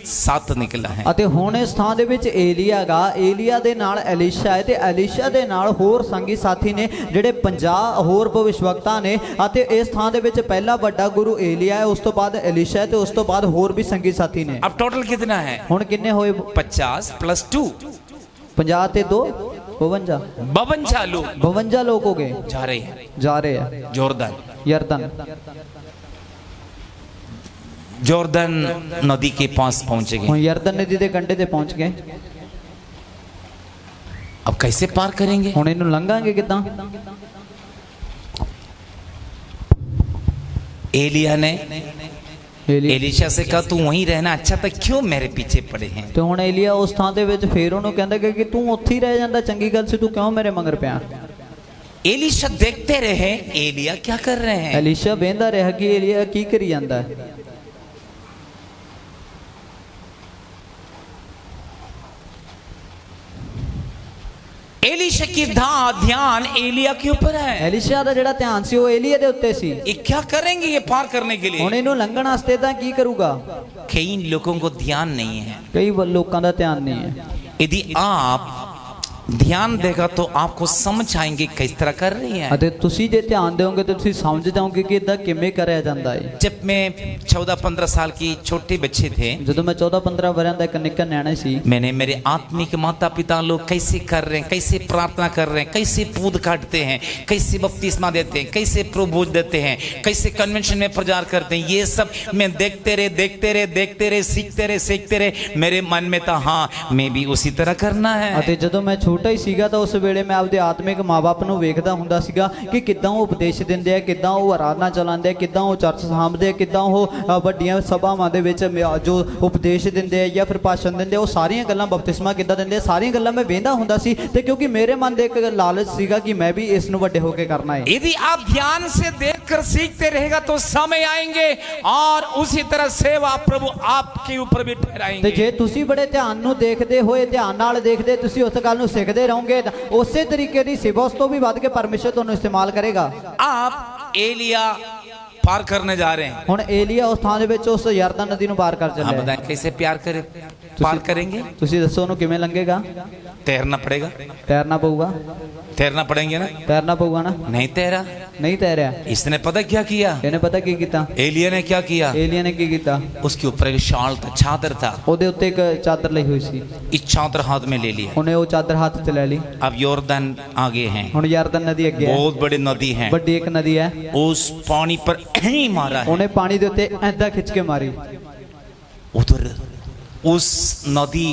साथ निकला है। ਅਤੇ ਹੁਣ ਇਸ ਥਾਂ ਦੇ ਵਿੱਚ ਏਲੀਆ ਗਾ, ਏਲੀਆ ਦੇ ਨਾਲ ਐਲੀਸ਼ਾ ਹੈ ਤੇ ਐਲੀਸ਼ਾ ਦੇ ਨਾਲ ਹੋਰ ਸੰਗੀ ਸਾਥੀ ਨੇ ਜਿਹੜੇ 50 ਹੋਰ ਭਵਿਸ਼ਵਕਤਾ ਨੇ। ਅਤੇ ਇਸ ਥਾਂ ਦੇ ਵਿੱਚ ਪਹਿਲਾ ਵੱਡਾ ਗੁਰੂ ਏਲੀਆ ਹੈ, ਉਸ ਤੋਂ ਬਾਅਦ ਐਲੀਸ਼ਾ ਹੈ ਤੇ ਉਸ ਤੋਂ ਬਾਅਦ ਹੋਰ ਵੀ ਸੰਗੀ ਸਾਥੀ ਨੇ। अब टोटल कितना है? ਹੁਣ ਕਿੰਨੇ ਹੋਏ? 50 + 2 50 ਤੇ 2 52 52 लोग 52 ਲੋਕ ਹੋ ਗਏ जा रहे हैं ਜਾ ਰਹੇ ਆ जोर्दन। ਯਰਦਨ जोर्दन नदी के पास पहुंचे ਹੁਣ गए। ਯਰਦਨ ਨਦੀ ਦੇ ਕੰਢੇ ਤੇ ਪਹੁੰਚ ਗਏ। अब कैसे पार करेंगे? ਹੁਣ ਇਹਨੂੰ ਲੰਘਾਂਗੇ ਕਿੱਦਾਂ? एलिया ने ਏਲੀਆ एलिशा से कहा तू वहीं रहना अच्छा था, क्यों मेरे पीछे पड़े हैं? ਤੇ ਹੁਣ ਏਲੀਆ ਉਸ ਥਾਂ ਦੇ ਵਿੱਚ ਫੇਰ ਉਹਨੂੰ ਕਹਿੰਦਾ ਕਿ ਤੂੰ ਉੱਥੇ ਹੀ ਰਹਿ ਜਾਂਦਾ, ਚੰਗੀ ਗੱਲ ਸੀ, ਤੂੰ ਕਿਉਂ ਮੇਰੇ ਮਗਰ ਪਿਆ? एलिशा देखते रहे एलिया क्या कर रहे हैं। ਐਲੀਸ਼ਾ ਵੇਂਦਾ ਰਿਹਾ ਕਿ ਏਲੀਆ ਕੀ ਕਰੀ ਜਾਂਦਾ ਹੈ। एलिशा की ध्यान एलिया के ऊपर है। ਐਲੀਸ਼ਾ ਦਾ ਜਿਹੜਾ ਧਿਆਨ ਸੀ ਉਹ ਏਲੀਆ ਦੇ ਉੱਤੇ ਸੀ। ये क्या करेंगे ये पार करने के ਹੁਣ लिए? ਇਹਨੂੰ ਲੰਘਣ ਵਾਸਤੇ ਤਾਂ ਕੀ ਕਰੂਗਾ? कई लोगों को ध्यान नहीं है। ਕਈ ਲੋਕਾਂ ਦਾ ਧਿਆਨ ਨਹੀਂ ਹੈ। यदि आप ध्यान देगा तो आपको समझ आएंगे किस तरह कर रही है। ਅਤੇ ਤੁਸੀਂ ਜੇ ਧਿਆਨ ਦਿਓਗੇ ਤਾਂ ਤੁਸੀਂ ਸਮਝ ਜਾਓਗੇ ਕਿ ਇਦਾਂ ਕਿਵੇਂ ਕਰਿਆ ਜਾਂਦਾ ਹੈ। जब मैं 14-15 साल की छोटे बच्चे थे, ਜਦੋਂ ਮੈਂ 14-15 ਵਰਿਆਂ ਦਾ ਇੱਕ ਨਿੱਕਾ ਨਿਆਣਾ ਸੀ, मैंने मेरे आत्मिक माता पिता लोग कैसे कर रहे हैं, कैसे प्रार्थना कर रहे हैं, कैसे पूद काटते हैं, कैसे बपतिस्मा देते हैं, कैसे प्रभोज देते हैं, कैसे कन्वेंशन में प्रचार करते हैं, ये सब मैं देखते रहे, सीखते रहे। मेरे मन में था हाँ मैं भी उसी तरह करना है। ਅਤੇ ਜਦੋਂ ਮੈਂ ਛੋਟਾ ਹੀ ਸੀਗਾ ਤਾਂ ਉਸ ਵੇਲੇ ਮੈਂ ਆਪਦੇ ਆਤਮਿਕ ਮਾਪੇ ਨੂੰ ਵੇਖਦਾ ਹੁੰਦਾ ਸੀਗਾ ਕਿ ਕਿੱਦਾਂ ਉਹ ਉਪਦੇਸ਼ ਦਿੰਦੇ ਆ, ਕਿੱਦਾਂ ਉਹ ਆਰਾਧਨਾ ਚਲਾਉਂਦੇ ਆ, ਕਿੱਦਾਂ ਉਹ ਚਰਚ ਸਾਂਭਦੇ ਆ, ਕਿੱਦਾਂ ਉਹ ਵੱਡੀਆਂ ਸਭਾਵਾਂ ਦੇ ਵਿੱਚ ਜੋ ਉਪਦੇਸ਼ ਦਿੰਦੇ ਆ ਜਾਂ ਫਿਰ ਭਾਸ਼ਣ ਦਿੰਦੇ ਆ, ਉਹ ਸਾਰੀਆਂ ਗੱਲਾਂ ਬਪਤਿਸਮਾ ਕਿੱਦਾਂ ਦਿੰਦੇ ਆ, ਸਾਰੀਆਂ ਗੱਲਾਂ ਮੈਂ ਵੇਖਦਾ ਹੁੰਦਾ ਸੀ। ਤੇ ਕਿਉਂਕਿ ਮੇਰੇ ਮਨ ਦੇ ਇੱਕ ਲਾਲਚ ਸੀਗਾ ਕਿ ਮੈਂ ਵੀ ਇਸ ਨੂੰ ਵੱਡੇ ਹੋ ਕੇ ਕਰਨਾ ਹੈ। यदि आप ध्यान से देखकर सीखते रहेगा तो समय आएंगे और उसी तरह सेवा प्रभु आपके ऊपर भी ਤੇ ठहराएंगे। ਜੇ ਤੁਸੀਂ ਬੜੇ ਧਿਆਨ ਨੂੰ ਦੇਖਦੇ ਹੋਏ, ਧਿਆਨ ਨਾਲ ਦੇਖਦੇ, ਤੁਸੀਂ ਉਸ ਗੱਲ ਨੂੰ ਸਿੱਖਦੇ ਰਹੋਗੇ ਤਾਂ ਉਸੇ ਤਰੀਕੇ ਦੀ ਸੇਵਾ ਉਸ ਤੋਂ ਵੀ ਵੱਧ ਕੇ ਪਰਮੇਸ਼ਰ ਤੁਹਾਨੂੰ ਇਸਤੇਮਾਲ ਕਰੇਗਾ। आप एलिया पार करने जा रहे हैं। ਹੁਣ ਏਲੀਆ ਉਸ ਥਾਂ ਦੇ ਵਿੱਚ ਉਸ ਯਰਦਨ ਨਦੀ ਨੂੰ ਪਾਰ ਕਰ आप ਚੱਲਿਆ। बताएं कैसे पार करेंगे? ਤੁਸੀਂ ਦੱਸੋ ਉਹਨੂੰ ਕਿਵੇਂ ਲੰਘੇਗਾ? तैरना पड़ेगा। ਤੈਰਨਾ ਪਊਗਾ। तैरना पड़ेंगे ना? ਤੈਰਨਾ ਪਊਗਾ ਨਾ? नहीं तैरा। ਨਹੀਂ ਤੈਰਿਆ। इसने पता क्या किया? ਇਹਨੇ ਪਤਾ ਕੀ ਕੀਤਾ? एलिया ने क्या किया? ਏਲੀਆ ਨੇ ਕੀ ਕੀਤਾ? उसके ऊपर एक शाल था, चादर था। ਉਹਦੇ ਉੱਤੇ ਇੱਕ ਚਾਦਰ ਲਈ ਹੋਈ ਸੀ। इस चादर हाथ में ले लिया। ਉਹਨੇ ਉਹ ਚਾਦਰ ਹੱਥ 'ਚ ਲੈ ਲਈ। अब यॉर्दन आगे हैं, ਹੁਣ ਯਰਦਨ ਨਦੀ ਅੱਗੇ ਹੈ। बहुत बड़ी नदी है। ਵੱਡੀ ਇੱਕ ਨਦੀ ਹੈ। उस पानी पर ही मारा है। ਉਹਨੇ ਪਾਣੀ ਦੇ ਉੱਤੇ ਐਦਾਂ ਖਿੱਚ ਕੇ ਮਾਰੀ। उधर उस नदी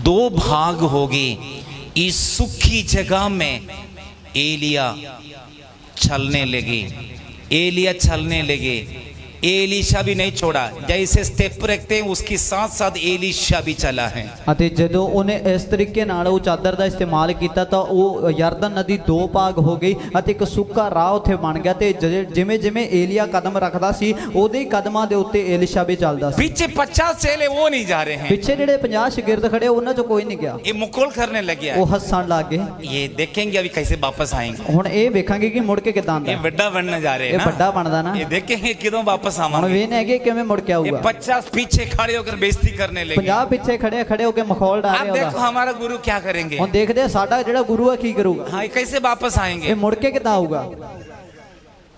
2 भाग हो गए। इस सूखी जगह में एलिया चलने लगे। एलिशा भी नहीं छोड़ा, जैसे स्टेप रखते हैं उसके साथ साथ एलिशा भी चला है। ਅਤੇ ਜਦੋਂ ਉਹਨੇ ਇਸ ਤਰੀਕੇ ਨਾਲ ਉਹ ਚਾਦਰ ਦਾ ਇਸਤੇਮਾਲ ਕੀਤਾ ਤਾਂ ਉਹ ਯਰਦਨ ਨਦੀ 2 ਭਾਗ ਹੋ ਗਈ ਅਤੇ ਇੱਕ ਸੁੱਕਾ ਰਾਹ ਉੱਥੇ ਬਣ ਗਿਆ। ਤੇ ਜਿਵੇਂ ਜਿਵੇਂ ਏਲੀਆ ਕਦਮ ਰੱਖਦਾ ਸੀ ਉਹਦੇ ਹੀ ਕਦਮਾਂ ਦੇ ਉੱਤੇ ਏਲੀਸ਼ਾ ਵੀ ਚੱਲਦਾ ਸੀ। पीछे 50 चेले वो नहीं जा रहे हैं। ਪਿੱਛੇ ਜਿਹੜੇ 50 ਸ਼ਾਗਿਰਦ ਖੜੇ ਉਹਨਾਂ ਚੋਂ ਕੋਈ ਨਹੀਂ ਗਿਆ। ये मुकोल करने लग गया। ਉਹ ਹੱਸਣ ਲੱਗ ਗਏ। ये देखेंगे अभी कैसे वापस आएंगे। ਹੁਣ ਇਹ ਵੇਖਾਂਗੇ ਕਿ ਮੁੜ ਕੇ ਕਿੱਦਾਂ ਆਉਂਦਾ। ये बड़ा बनने जा रहे ਇਹ हैं ना। ਵੱਡਾ ਬਣਦਾ ਨਾ। ये देखेंगे किदों वापस ਹੁਣ आवांगे। ਵੇਖਨੇ ਹੈਗੇ ਕਿਵੇਂ ਮੁੜ ਕੇ ये ਆਊਗਾ। 50 पीछे खड़े होकर बेइज्जती करने लगे। 50 ਪਿੱਛੇ ਖੜੇ ਹੋ ਕੇ ਮਖੌਲ ਡਾਲ अब ਰਹੇ देखो ਉਹਦਾ। हमारा गुरु क्या करेंगे। ਹੁਣ ਦੇਖਦੇ ਆ ਸਾਡਾ ਜਿਹੜਾ ਗੁਰੂ ਹੈ ਕੀ ਕਰੂਗਾ। हाँ ये कैसे वापस ਇਹ आएंगे। ਮੁੜ ਕੇ ਕਿੱਦਾਂ ਆਊਗਾ।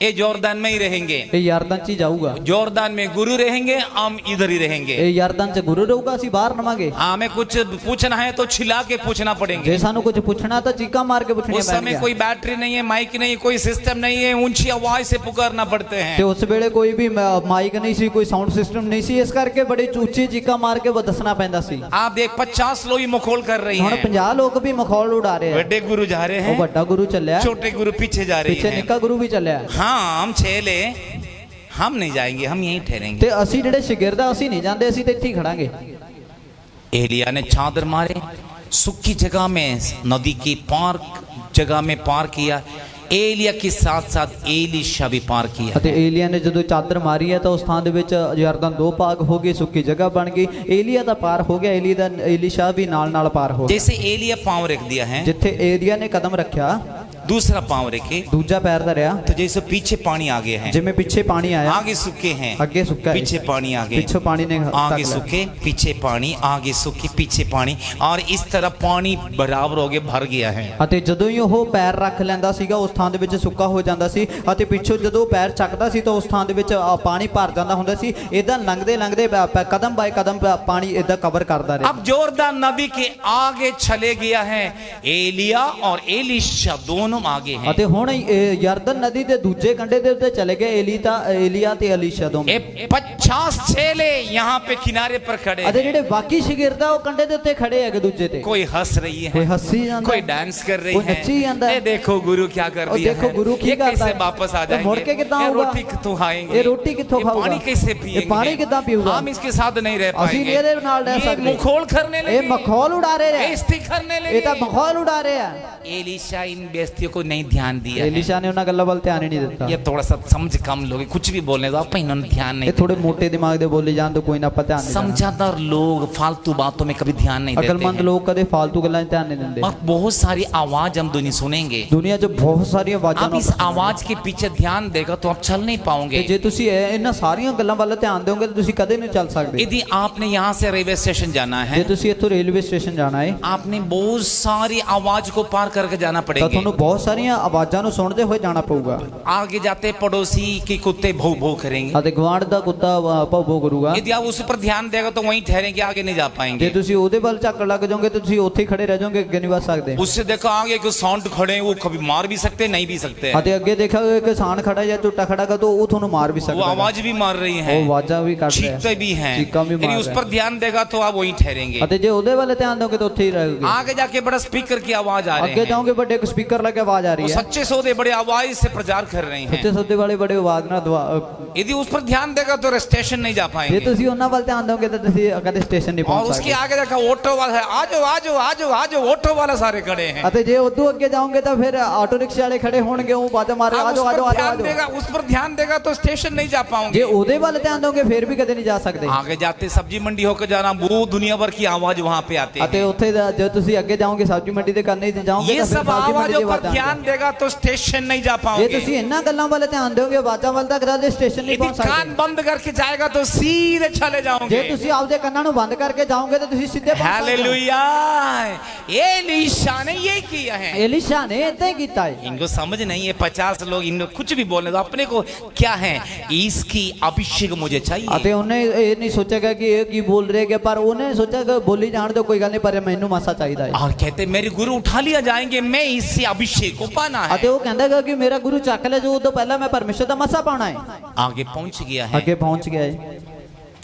ये जॉर्दन में ही रहेंगे। ਇਹ ਯਰਦਨ 'ਚ ਹੀ ਜਾਊਗਾ। जॉर्दन में गुरु रहेंगे, हम इधर ही रहेंगे। ਇਹ ਯਰਦਨ 'ਚ ਗੁਰੂ ਰਹੂਗਾ, ਅਸੀਂ ਬਾਹਰ ਰਵਾਂਗੇ। हमें कुछ पूछना है तो छिला के पूछना पड़ेंगे। ਜੇ ਸਾਨੂੰ ਕੁਝ ਪੁੱਛਣਾ ਤਾਂ ਚੀਕਾਂ ਮਾਰ ਕੇ ਪੁੱਛਣੀਆਂ उस समय ਪੈਣਗੀਆਂ। कोई बैटरी नहीं है, माइक नहीं, कोई सिस्टम नहीं है, ऊंची आवाज से पुकारना पड़ते ਤੇ हैं। ਉਸ ਵੇਲੇ ਕੋਈ ਵੀ ਮਾਈਕ ਨਹੀਂ ਸੀ, ਕੋਈ ਸਾਊਂਡ ਸਿਸਟਮ ਨਹੀਂ ਸੀ, ਇਸ ਕਰਕੇ ਬੜੀ ਉੱਚੀ ਚੀਕਾਂ ਮਾਰ ਕੇ ਦੱਸਣਾ ਪੈਂਦਾ ਸੀ। आप देख 50 लोग ही मखौल कर रही ਹੁਣ हैं। 50 ਲੋਕ ਵੀ ਮਖੌਲ ਉਡਾ ਰਹੇ ਆ। बड़े गुरु जा रहे ਉਹ हैं, ਵੱਡਾ ਗੁਰੂ ਚੱਲਿਆ, छोटे गुरु पीछे जा रहे ਪਿੱਛੇ हैं। ਨਿੱਕਾ ਗੁਰੂ ਵੀ ਚੱਲਿਆ। हाँ हम छेले हम नहीं जाएंगे, हम यहीं ठहरेंगे। ਤੇ ਅਸੀਂ ਜਿਹੜੇ ਸ਼ਾਗਿਰਦ ਆ ਅਸੀਂ ਨਹੀਂ ਜਾਂਦੇ, ਅਸੀਂ ਤੇ ਇੱਥੇ ਹੀ ਖੜਾਂਗੇ। एलिया ने चादर मारे, सूखी जगह में नदी की पार जगह में पार किया। एलिया के साथ साथ एलिशा भी पार किया। ਅਤੇ ਏਲੀਆ ਨੇ ਜਦੋਂ ਚਾਦਰ ਮਾਰੀ ਹੈ ਤਾਂ ਉਸ ਥਾਂ ਦੇ ਵਿੱਚ ਯਰਦਨ 2 ਭਾਗ ਹੋ ਗਏ, ਸੁੱਕੀ ਜਗ੍ਹਾ ਬਣ ਗਈ। ਏਲੀਆ ਦਾ ਪਾਰ ਹੋ ਗਿਆ, ਏਲੀਸ਼ਾ ਵੀ ਨਾਲ ਨਾਲ ਪਾਰ ਹੋ ਗਿਆ। जैसे एलिया पांव रख दिया है, ਜਿੱਥੇ ਏਲੀਆ ਨੇ ਕਦਮ ਰੱਖਿਆ दूसरा पांव रखे ਦੂਜਾ ਪੈਰ ਧਰਿਆ तो जैसे पीछे पानी आगे है, ਜਿਵੇਂ ਪਿੱਛੇ ਪਾਣੀ ਆਇਆ आगे सूखे हैं, ਅੱਗੇ ਸੁੱਕਾ ਹੈ पीछे पानी आगे, ਪਿੱਛੋਂ ਪਾਣੀ ਨੇ आगे ਢੱਕ ਲਿਆ। सूखे पीछे पानी, आगे सूखे पीछे पानी, और इस तरह पानी बराबर हो गया, भर गया है। ਅਤੇ ਜਦੋਂ ਹੀ ਉਹ ਪੈਰ ਰੱਖ ਲੈਂਦਾ ਸੀਗਾ ਉਸ ਥਾਂ ਦੇ ਵਿੱਚ ਸੁੱਕਾ ਹੋ ਜਾਂਦਾ ਸੀ ਅਤੇ ਪਿੱਛੋਂ ਜਦੋਂ ਪੈਰ ਚੱਕਦਾ ਸੀ ਤਾਂ ਉਸ ਥਾਂ ਦੇ ਵਿੱਚ ਪਾਣੀ ਭਰ ਜਾਂਦਾ ਹੁੰਦਾ ਸੀ। ਇਦਾਂ ਲੰਘਦੇ ਲੰਘਦੇ ਕਦਮ ਬਾਏ ਕਦਮ ਪਾਣੀ ਇਦਾਂ ਕਵਰ ਕਰਦਾ ਰਿਹਾ। अब जोरदान नदी के आगे चले गया है, एलिया और एलीशा दोनों आगे हैं। ਅਤੇ ਹੁਣ ਯਰਦਨ ਨਦੀ ਦੇ ਦੂਜੇ ਕੰਢੇ ਦੇ ਉੱਤੇ ਚਲੇ ਗਏ ਏਲੀਆ ਤੇ ਅਲੀਸ਼ਾ ਦੋਵੇਂ। ये 50 चेले यहाँ पे किनारे पर खड़े ਅਤੇ हैं। ਜਿਹੜੇ ਬਾਕੀ ਸ਼ਾਗਿਰਦ ਆ ਉਹ ਕੰਢੇ ਦੇ ਉੱਤੇ ਖੜੇ ਹੈਗੇ ਦੂਜੇ ਤੇ। कोई हंस रही है, ਕੋਈ ਹੱਸੀ ਜਾਂਦਾ कोई डांस कर रही कोई है, नच्ची ਜਾਂਦਾ है। ये देखो गुरु क्या कर और दिया देखो है, गुरु ये की करता कैसे है। वापस आ तो मुड़ के जाएंगे, कितना ये होगा? रोटी कितों खाएंगे, ये रोटी कितों ये खाऊगा? पानी कैसे ये पिएंगे, पानी कितना पीऊगा? हम इसके साथ नहीं रह ਅਸੀਂ पाएंगे, ਇਹਦੇ ਨਾਲ ਰਹਿ ये ਸਕਦੇ। मुखोल करने ਇਹ लगे, ਮਖੌਲ ਉਡਾ ਰਹੇ ਹੈ, बेइज्जती करने ਇਹ ਤਾਂ लगे। ਮਖੌਲ ਉਡਾ ਰਹੇ ਆ। एलीशा इन बेइज्जतियों को नहीं ध्यान दिया है। ਏਲੀਸ਼ਾ ਨੇ ਉਹਨਾਂ ਗੱਲਾਂ ਵੱਲ ਧਿਆਨ ਹੀ ਨਹੀਂ ਦਿੱਤਾ। ये थोड़ा सा समझ कम लोग कुछ भी बोलने दो, आप इन्होंने ध्यान नहीं ਇਹ ਥੋੜੇ ਮੋਟੇ ਦਿਮਾਗ ਦੇ ਬੋਲੀ ਜਾਣ ਤੋਂ ਕੋਈ ਨਾ ਆਪਾਂ ਧਿਆਨ ਨਹੀਂ ਦੇਣਾ। समझदार लोग फालतू बातों में कभी ध्यान नहीं देते ਅਕਲਮੰਦ हैं। ਲੋਕ ਕਦੇ ਫालतू ਗੱਲਾਂ 'ਚ ਧਿਆਨ ਨਹੀਂ ਦਿੰਦੇ। और बहुत सारी आवाज हम दुनिया सुनेंगे, ਦੁਨੀਆ 'ਚ ਬਹੁਤ ਸਾਰੀਆਂ ਆਵਾਜ਼ਾਂ आप इस आवाज के पीछे ध्यान देगा तो आप चल नहीं ਤੇ पाओगे। ਜੇ ਤੁਸੀਂ ਇਹਨਾਂ ਸਾਰੀਆਂ ਗੱਲਾਂ ਵੱਲ ਧਿਆਨ ਦਿਓਗੇ ਤਾਂ ਤੁਸੀਂ ਕਦੇ ਨਹੀਂ ਚੱਲ ਸਕਦੇ। यदि आपने यहाँ से रेलवे स्टेशन जाना ਜੇ है, ਤੁਸੀਂ ਇੱਥੋਂ ਰੇਲਵੇ ਸਟੇਸ਼ਨ ਜਾਣਾ ਹੈ आपने बहुत सारी आवाज को पार करके जाना ਤਾਂ पड़ेगा। ਤੁਹਾਨੂੰ ਬਹੁਤ ਸਾਰੀਆਂ ਆਵਾਜ਼ਾਂ ਨੂੰ ਸੁਣਦੇ ਹੋਏ ਜਾਣਾ ਪਊਗਾ। आगे जाते पड़ोसी के कुत्ते भौ भौ करेंगे, ਅਤੇ ਗਵਾਂਢ ਦਾ ਕੁੱਤਾ ਭੌ ਭੌ ਕਰੂਗਾ। यदि आप उस पर ध्यान देगा तो वहीं ठहरेंगे, आगे नहीं जा ਜੇ पाएंगे। ਤੁਸੀਂ ਉਹਦੇ ਵੱਲ ਝੱਕ ਲੱਗ ਜਾਓਗੇ ਤਾਂ ਤੁਸੀਂ ਉੱਥੇ ਹੀ ਖੜੇ ਰਹਿ ਜਾਓਗੇ, ਅੱਗੇ ਨਹੀਂ ਵੱਧ ਸਕਦੇ। उससे देखो आगे कोई सांड खड़े हैं, वो कभी मार भी सकते हैं, नहीं भी सकते हैं। ਅਤੇ ਅੱਗੇ ਦੇਖੋਗੇ ਕਿ ਕਿਸਾਨ ਖੜਾ ਜਾਂ ਝੁੱਟਾ ਖੜਾ ਕਰ ਤਾਂ ਉਹ ਤੁਹਾਨੂੰ ਮਾਰ ਵੀ वो ਸਕਦਾ ਹੈ। आवाज भी मार रही है, ਉਹ ਆਵਾਜ਼ਾਂ ਵੀ ਕੱਢ ਰਿਹਾ चीखते भी हैं, ਚੀਕਾਂ ਵੀ यदि ਮਾਰ उस ਰਿਹਾ पर ध्यान देगा तो आप वहीं ठहरेंगे। ਅਤੇ ਜੇ ਉਹਦੇ ਵੱਲ ਧਿਆਨ ਦਿਓਗੇ ਤਾਂ ਉੱਥੇ ਹੀ ਰਹੋਗੇ। आगे जाके बड़ा स्पीकर की आवाज आ ਅੱਗੇ रही है, ਜਾਓਗੇ ਵੱਡੇ ਇੱਕ ਸਪੀਕਰ ਲੱਗੇ ਆਵਾਜ਼ ਆ वो ਰਹੀ ਹੈ। सच्चे सौदे बड़े आवाज से प्रचार कर रहे हैं। ਸੱਚੇ ਸੌਦੇ ਵਾਲੇ ਬੜੇ ਆਵਾਜ਼ ਨਾਲ यदि उस पर ध्यान देगा तो स्टेशन नहीं जा ਜੇ पाएंगे। ਤੁਸੀਂ ਉਹਨਾਂ ਵੱਲ ਧਿਆਨ ਦਿਓਗੇ ਤਾਂ ਤੁਸੀਂ ਕਦੇ ਸਟੇਸ਼ਨ ਨਹੀਂ और ਪਹੁੰਚ उसके ਸਕਦੇ। आगे देखा ऑटो वाला है, आजो आजो आजो आजो, ऑटो वाला सारे खड़े हैं। ਅਤੇ ਜੇ ਉਦੋਂ ਅੱਗੇ ਜਾਓਗੇ ਤਾਂ ਫਿਰ ਆਟੋ ਰਿਕਸ਼ਾ ਵਾਲੇ ਖੜੇ ਹੋਣਗੇ, ਉਹ ਆਵਾਜ਼ਾਂ ਮਾਰ ਰਹੇ आप ਆਜੋ उस ਆਜੋ पर ਆਜੋ ध्यान ਆਜੋ। देगा, उस पर ध्यान देगा तो स्टेशन नहीं जा ਜੇ पाओगे। ਉਹਦੇ ਵੱਲ ਧਿਆਨ ਦਿਓਗੇ ਫਿਰ ਵੀ ਕਦੇ ਨਹੀਂ ਜਾ ਸਕਦੇ। आगे जाते सब्जी मंडी होकर जाना, वो दुनिया भर की आवाज वहां पे आते ਅਤੇ हैं। ਉੱਥੇ ਜੇ ਤੁਸੀਂ ਅੱਗੇ ਜਾਓਗੇ ਸਬਜ਼ੀ ਮੰਡੀ ਦੇ ਕਰਨੇ ਤੇ ਜਾਓਗੇ ये ਤਾਂ ਫਿਰ सब ਸਬਜ਼ੀ ਮੰਡੀ आवाजों ਦੀ पर ਆਵਾਜ਼ਾਂ ध्यान देगा तो स्टेशन नहीं जा ਜੇ पाओगे। ਤੁਸੀਂ ਇਹਨਾਂ ਗੱਲਾਂ ਵੱਲ ਧਿਆਨ ਦਿਓਗੇ ਆਵਾਜ਼ਾਂ ਵੱਲ ਤਾਂ ਕਦੇ ਸਟੇਸ਼ਨ ਨਹੀਂ यदि ਪਹੁੰਚ ਸਕਦੇ। कान बंद करके जाएगा तो सीधे चले ਜੇ जाओगे। ਤੁਸੀਂ ਆਪਦੇ ਕੰਨਾਂ ਨੂੰ ਬੰਦ ਕਰਕੇ ਜਾਓਗੇ ਤਾਂ ਤੁਸੀਂ ਸਿੱਧੇ ਪਹੁੰਚ ਸਕਦੇ ਹੋ। हालेलुया, एलीशा ने ये किया है। एलीशा ने इतना ही किया है। इनको समझ नहीं है, 50 लोग इनको कुछ भी बोलने दो, अपने को क्या है, इसकी अभिषेक मुझे चाहिए। ਅਤੇ ਉਹਨੇ ਇਹ ਨਹੀਂ ਸੋਚੇਗਾ ਕਿ ਇਹ ਕੀ ਬੋਲ ਰਹੇ ਪਰ ਉਹਨੇ ਸੋਚਿਆ ਕਿ ਬੋਲੀ ਜਾਣ ਦਿਓ, ਕੋਈ ਗੱਲ ਨਹੀਂ, ਪਰ ਮੈਨੂੰ ਮਾਸਾ ਚਾਹੀਦਾ ਹੈ। और कहते मेरे गुरु उठा लिया जाएंगे, मैं इससे अभिषेक को पाना ਅਤੇ है। ਉਹ ਕਹਿੰਦਾਗਾ ਕਿ ਮੇਰਾ ਗੁਰੂ ਚੱਕ ਲੈ ਜੋ ਉਦੋਂ ਪਹਿਲਾਂ ਮੈਂ ਪਰਮੇਸ਼ਰ ਦਾ ਮਸਾ ਪਾਉਣਾ ਹੈ। आगे पहुंच गया है, ਅੱਗੇ ਪਹੁੰਚ ਗਿਆ ਹੈ,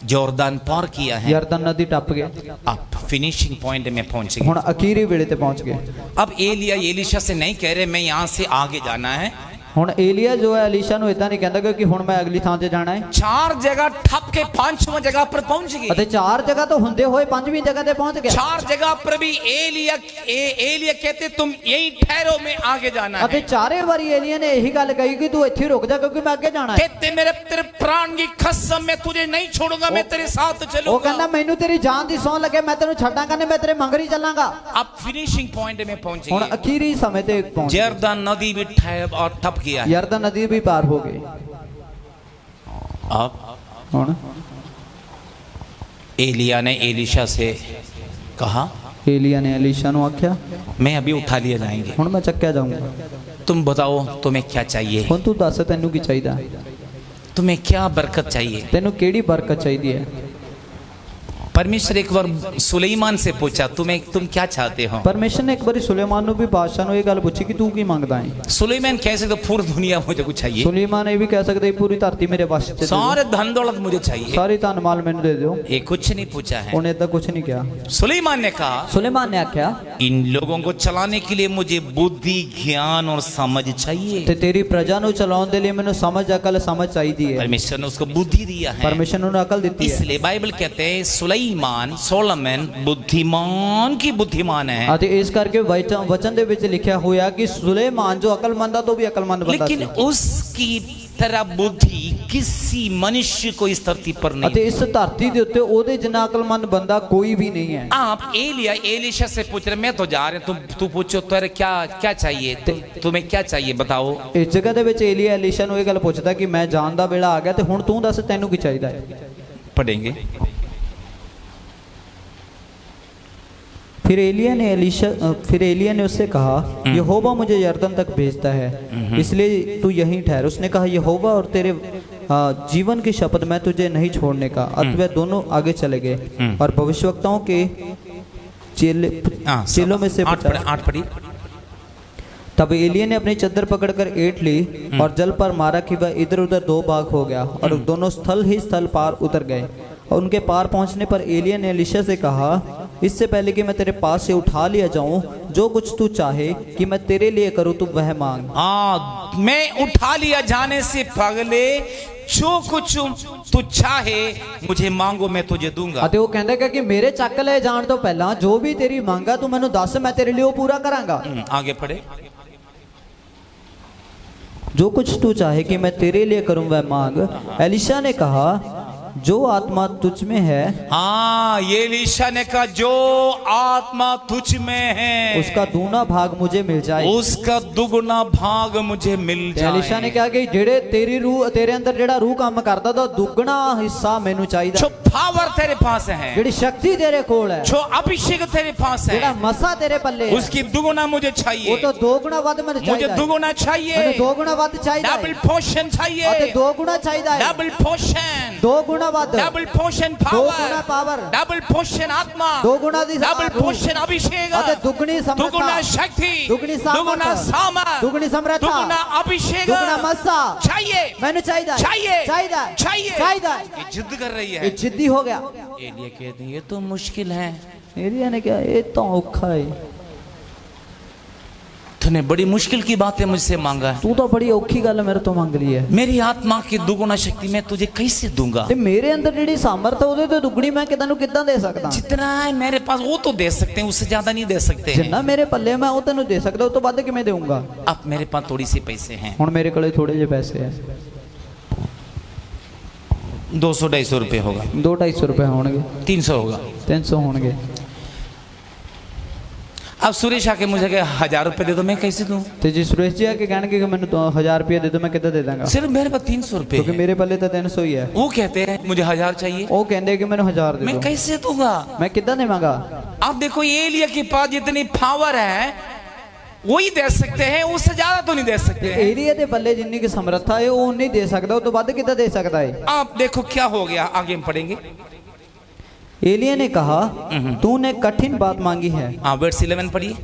जॉर्दान पार किया है, ਯਰਦਨ ਨਦੀ ਟੱਪ ਗਿਆ, अब फिनिशिंग पॉइंट में पहुंच ਹੁਣ गए। ਅਖੀਰੀ ਵੇਲੇ ਤੇ ਪਹੁੰਚ ਗਏ। अब एलिया एलीशा से नहीं कह रहे मैं यहाँ से आगे जाना है, ਹੁਣ ਏਲੀਆ ਜੋ ਹੈ ਅਲੀਸ਼ਾ ਨੂੰ ਇਦਾਂ ਨਹੀਂ ਕਹਿੰਦਾ ਕਿ ਹੁਣ ਮੈਂ ਅਗਲੀ ਥਾਂ ਤੇ ਜਾਣਾ ਹੈ। 4 जगह ठप के 5वां जगह पर पहुंच गए। ਅਤੇ 4 ਜਗ੍ਹਾ ਤੋਂ ਹੁੰਦੇ ਹੋਏ 5ਵੀਂ ਜਗ੍ਹਾ ਤੇ ਪਹੁੰਚ ਗਿਆ। 4 जगह पर भी एलिया कहते तुम यही ठहरो, मैं आगे जाना ਅਤੇ है। ਚਾਰੇ ਵਾਰੀ ਏਲੀਆ ਨੇ ਇਹੀ ਗੱਲ ਕਹੀ ਕਿ ਤੂੰ ਇੱਥੇ ਹੀ ਰੁਕ ਜਾ ਕਿਉਂਕਿ ਮੈਂ ਅੱਗੇ ਜਾਣਾ ਹੈ। कहते मेरे तेरे प्राण की कसम, मैं तुझे नहीं छोड़ूंगा, मैं तेरे साथ ਉਹ चलूंगा। ਕਹਿੰਦਾ ਮੈਨੂੰ ਤੇਰੀ ਜਾਨ ਦੀ ਸੌਂ ਲੱਗੇ, ਮੈਂ ਤੈਨੂੰ ਛੱਡਾਂਗਾ ਨਹੀਂ, ਮੈਂ ਤੇਰੇ ਮੰਗਰ ਹੀ ਚੱਲਾਂਗਾ। अब फिनिशिंग पॉइंट में पहुंच ਹੁਣ गए। ਅਖੀਰੀ ਸਮੇਂ ਤੇ ਪਹੁੰਚ ਗਏ। जर्दान नदी भी ठहर और ठप गया है। ਯਰਦਨ ਨਦੀ ਵੀ ਪਾਰ ਹੋ ਗਏ। अब ਹੁਣ एलिया ने एलीशा से कहा ਏਲੀਆ ਨੇ ਅਲੀਸ਼ਾ ਨੂੰ ਆਖਿਆ मैं अभी उठा लिए जाएंगे, ਹੁਣ ਮੈਂ ਚੱਕਿਆ ਜਾਊਂਗਾ, तुम बताओ तुम्हें क्या चाहिए, ਹੁਣ ਤੂੰ ਦੱਸ ਤੈਨੂੰ ਕੀ ਚਾਹੀਦਾ, तुम्हें क्या बरकत चाहिए। ਤੈਨੂੰ ਕਿਹੜੀ ਬਰਕਤ ਚਾਹੀਦੀ ਹੈ। परमेश्वर एक बार सुलेमान से पूछा तुम क्या चाहते हो। ਪਰਮੇਸ਼ਰ ਨੇ ਇੱਕ ਵਾਰੀ ਸੁਲੇਮਾਨ ਨੂੰ ਵੀ ਬਾਦਸ਼ਾਹ ਨੂੰ ਇਹ ਗੱਲ ਪੁੱਛੀ ਕਿ ਤੂੰ ਕੀ ਮੰਗਦਾ ਹੈ। सुलेमान कह सकते पूरी दुनिया मुझे कुछ चाहिए, ਸੁਲੇਮਾਨ ਇਹ ਵੀ ਕਹਿ ਸਕਦੇ ਪੂਰੀ ਧਰਤੀ ਮੇਰੇ ਵਸ ਚ ਦੇ ਦਿਓ, सारे धन दौलत मुझे चाहिए। ਸਾਰੀ ਧਨ ਮਾਲ ਮੈਨੂੰ ਦੇ ਦਿਓ। ये कुछ नहीं पूछा है। ਉਹਨੇ ਏਦਾਂ ਕੁਝ ਨਹੀਂ ਕਿਹਾ। सुलेमान ने कहा ਸੁਲੇਮਾਨ ਨੇ ਆਖਿਆ इन लोगों को चलाने के लिए मुझे बुद्धि ज्ञान और समझ चाहिए। ਤੇ ਤੇਰੀ ਪ੍ਰਜਾ ਨੂੰ ਚਲਾਉਣ ਦੇ ਲਈ ਮੈਨੂੰ ਸਮਝ ਅਕਲ ਸਮਝ ਚਾਹੀਦੀ ਹੈ। परमेश्वर ने उसको बुद्धि दिया है, ਪਰਮੇਸ਼ਰ ਨੂੰ ਅਕਲ ਦਿੱਤੀ ਹੈ। इसलिए बाइबल कहते हैं सुलेमान बुद्धिमान की बुद्धिमान है। ਅਤੇ ਇਸ ਕਰਕੇ ਵਚਨ ਦੇ ਵਿੱਚ ਲਿਖਿਆ ਹੋਇਆ ਕਿ ਸੁਲੇਮਾਨ ਜੋ ਅਕਲਮੰਦਾਂ ਤੋਂ ਵੀ ਅਕਲਮੰਦ ਬੰਦਾ लेकिन ਸੀ। उसकी तरह बुद्धि किसी मनुष्य को इस धरती पर नहीं। ਅਤੇ ਇਸ ਧਰਤੀ ਦੇ ਉੱਤੇ ਉਹਦੇ ਜਿੰਨਾ ਅਕਲਮੰਦ ਬੰਦਾ ਕੋਈ भी नहीं है। आप एलिशा से पूछ रहे, मैं तो जा रहे, तू पूछो तेरे क्या क्या चाहिए, तुम्हें क्या चाहिए बताओ। ਇਸ ਜਗ੍ਹਾ ਦੇ ਵਿੱਚ ਏਲੀਆ ਐਲੀਸ਼ਾ ਨੂੰ ਇਹ ਗੱਲ ਪੁੱਛਦਾ ਕਿ ਮੈਂ ਜਾਣ ਦਾ ਵੇਲਾ ਆ ਗਿਆ ਤੇ ਹੁਣ ਤੂੰ ਦੱਸ ਤੈਨੂੰ ਕੀ ਚਾਹੀਦਾ ਹੈ। पढ़ेंगे। फिर एलिया ने उससे कहा यहोवा मुझे यरदन तक भेजता है, इसलिए तू यहीं ठहर। उसने कहा यहोवा और तेरे जीवन की शपथ मैं तुझे नहीं छोड़ने का। अब वे दोनों आगे चले गए और भविष्यवक्ताओं के चेलों में से 8 पढ़ी। तब एलिया ने अपनी चद्दर पकड़कर ऐंठ ली और जल पर मारा कि वह इधर उधर दो भाग हो गया और दोनों स्थल ही स्थल पार उतर गए। और उनके पार पहुंचने पर एलिया ने एलीशा से कहा इससे पहले कि मैं तेरे पास से उठा लिया जाऊं, जो कुछ तू चाहे कि मैं तेरे लिए करूं तू वह मांग। मैं उठा लिया जाने से पहले जो कुछ तू चाहे मुझे मांगो मैं तुझे दूंगा। ਅਤੇ ਉਹ ਕਹਿੰਦਾ ਕਿ ਮੇਰੇ ਚੱਕ ਲੈ ਜਾਣ ਤੋਂ ਪਹਿਲਾਂ ਜੋ ਵੀ ਤੇਰੀ ਮੰਗ ਆ ਤੂੰ ਮੈਨੂੰ ਦੱਸ, ਮੈਂ ਤੇਰੇ ਲਈ ਉਹ ਪੂਰਾ ਕਰਾਂਗਾ। आगे पढ़े। जो कुछ तू चाहे कि मैं तेरे लिए करूं वह मांग। एलीशा ने कहा जो आत्मा तुझ में है। ये एलीशा ने कहा जो आत्मा तुझ में है उसका दूना भाग मुझे मिल जाए। उसका दुगना भाग मुझे मिल जाए। एलीशा ने कहा कि जेड़े तेरी रूह तेरे अंदर जेड़ा रूह काम करदा तो दुगना हिस्सा मेनू चाहिदा। जो पावर तेरे पास है, जेड़ी शक्ति तेरे कोल है, जो अभिषेक तेरे पास है, जेड़ा मसा तेरे पल्ले है, उसकी दुगना मुझे चाहिए। वो तो दोगुना वध मेनू चाहिए। मुझे दुगना चाहिए, मेनू दोगुना वध चाहिए। डबल पोर्शन चाहिए। अते दोगुना चाहिए। डबल पोर्शन, दोगुना वध, double portion power, double portion आत्मा, दोगुना दी डबल पोर्शन अभिषेक, अते दुगनी समर्थ, दुगुना शक्ति, दुगनी सामर्थ, दुगनी समर्थ, दुगुना अभिषेक, दुगना मसा चाहिए। मैंने चाहिए चाहिए। ये जिद कर रही है। ये जिद्दी हो गया। एलिया कहते हैं ये तो मुश्किल है। एलिया ने क्या ये तो औखा है। तूने बड़ी मुश्किल की बातें मुझसे मांगा है। तू तो बड़ी औखी गल मेरे तो मांग ली है। मेरी आत्मा की दुगुना शक्ति मैं तुझे कैसे दूंगा। ते मेरे अंदर जेडी सामर्थ है ओदे तो दुगनी मैं किदां नु किदां दे सकदा। जितना है मेरे पास वो तो दे सकते हैं, उससे ज्यादा नहीं दे सकते हैं। जितना मेरे पल्ले मैं वो तेनू दे सकदा, उस तो बाद किवें देऊंगा। अब मेरे पास थोड़ी सी पैसे हैं। हुण मेरे कोले थोड़े जे पैसे हैं। 200-250 रुपए होगा। 200-250 रुपए होंगे। 300 होगा। 300 होंगे। अब सुरेश आके मुझे 1000 रुपए दे दो, मैं कैसे दूं? तो जी सुरेश जी आके कहणगे कि मैंने तो 1000 रुपए दे दो, मैं कितना दे दूंगा। सिर्फ मेरे पास 300 रुपए क्योंकि मेरे पल्ले तो 300 ही है। वो कहते हैं मुझे 1000 चाहिए। वो कहते कि मैंने 1000 दे दो। मैं कैसे दूंगा? मैं कितना देवांगा? अब देखो ये एलिया के पास जितनी पावर है वही दे सकते हैं, उससे ज्यादा तो नहीं दे सकते। एलिया दे पल्ले जिन्नी की समर्था है वो नहीं दे सकता, वो तो बाद कितना दे सकता है। आप देखो क्या हो गया, आगे हम पढ़ेंगे। एलिया ने कहा तूने कठिन बात मांगी है। वर्स 11 पढ़िए।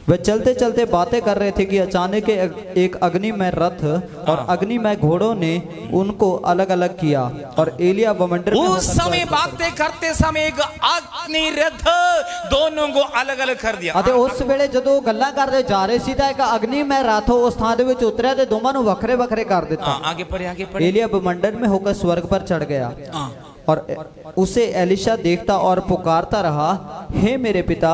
वे चलते चलते बातें कर रहे थे कि अचानक एक अग्निमय रथ और अग्निमय घोड़ों ने उनको अलग अलग किया और एलिया बवंडर में उस समय बातें करते समय एक अग्नि रथ दोनों को अलग अलग कर दिया। ਅਤੇ ਉਸ ਵੇਲੇ ਜਦੋਂ ਗੱਲਾਂ ਕਰਦੇ ਜਾ ਰਹੇ ਸੀ ਤਾਂ ਇੱਕ ਅਗਨੀਮय रथ ਉਸ ਥਾਂ ਦੇ ਵਿੱਚ ਉਤਰਿਆ ਤੇ ਦੋਵਾਂ ਨੂੰ ਵੱਖਰੇ ਵੱਖਰੇ ਕਰ ਦਿੱਤਾ। आगे पढ़े। एलिया बवंडर में होकर स्वर्ग पर चढ़ गया और उसे एलीशा देखता और पुकारता रहा हे मेरे पिता,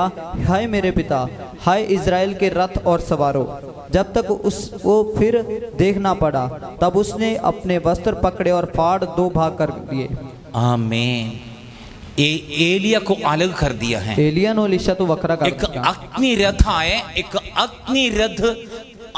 हाय मेरे पिता, हाय इज़राइल के रथ और सवारों। जब तक उसको फिर देखना पड़ा तब उसने अपने वस्त्र पकड़े और फाड़ 2 भाग कर दिए। आमीन। एलिया को अलग कर दिया है। एलिया ने एलीशा तो वखरा कर दिया। एक अग्नि रथ आए, एक अग्नि रथ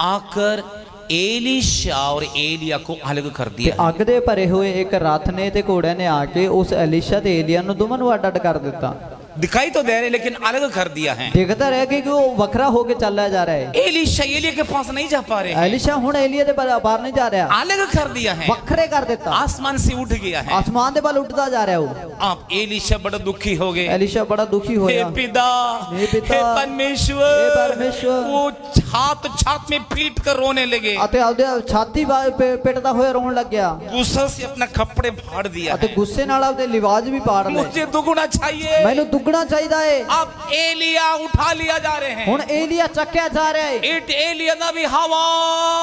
आकर एलीशा और एलिया को अलग कर दिया। अग दे भरे हुए एक रथ ने ते घोड़े ने आके उस एलीशा ते एलिया नु दोवां नु अड कर दिता। दिखाई तो दे रहे लेकिन अलग कर दिया है। दिखता रह कि वो वखरा होके चला जा रहा है। एलीशा एलिया के पास नहीं जा पा रहे हैं। एलीशा हुण एलिया दे बाहर नहीं जा रहा, अलग कर दिया है, वखरे कर देता। आसमान से उठ गया है, आसमान दे बल उठता जा रहा है वो। आप एलीशा बड़ा दुखी हो गए। एलीशा बड़ा दुखी होया। हे पिता, हे परमेश्वर, वो छात में पीट कर रोने लगे। अते आपदे छाती पेटदा होया रोन लग गया। गुस्से से अपना कपड़े फाड़ दिया। अते गुस्से नाल आपदे लिबास भी फाड़ ले। मुझे दुगना चाहिए, मैनू दुगना चाहिए है। अब एलिया उठा लिया जा रहे हैं। हुण एलिया चक्या जा रहा है। एलिया नबी हवा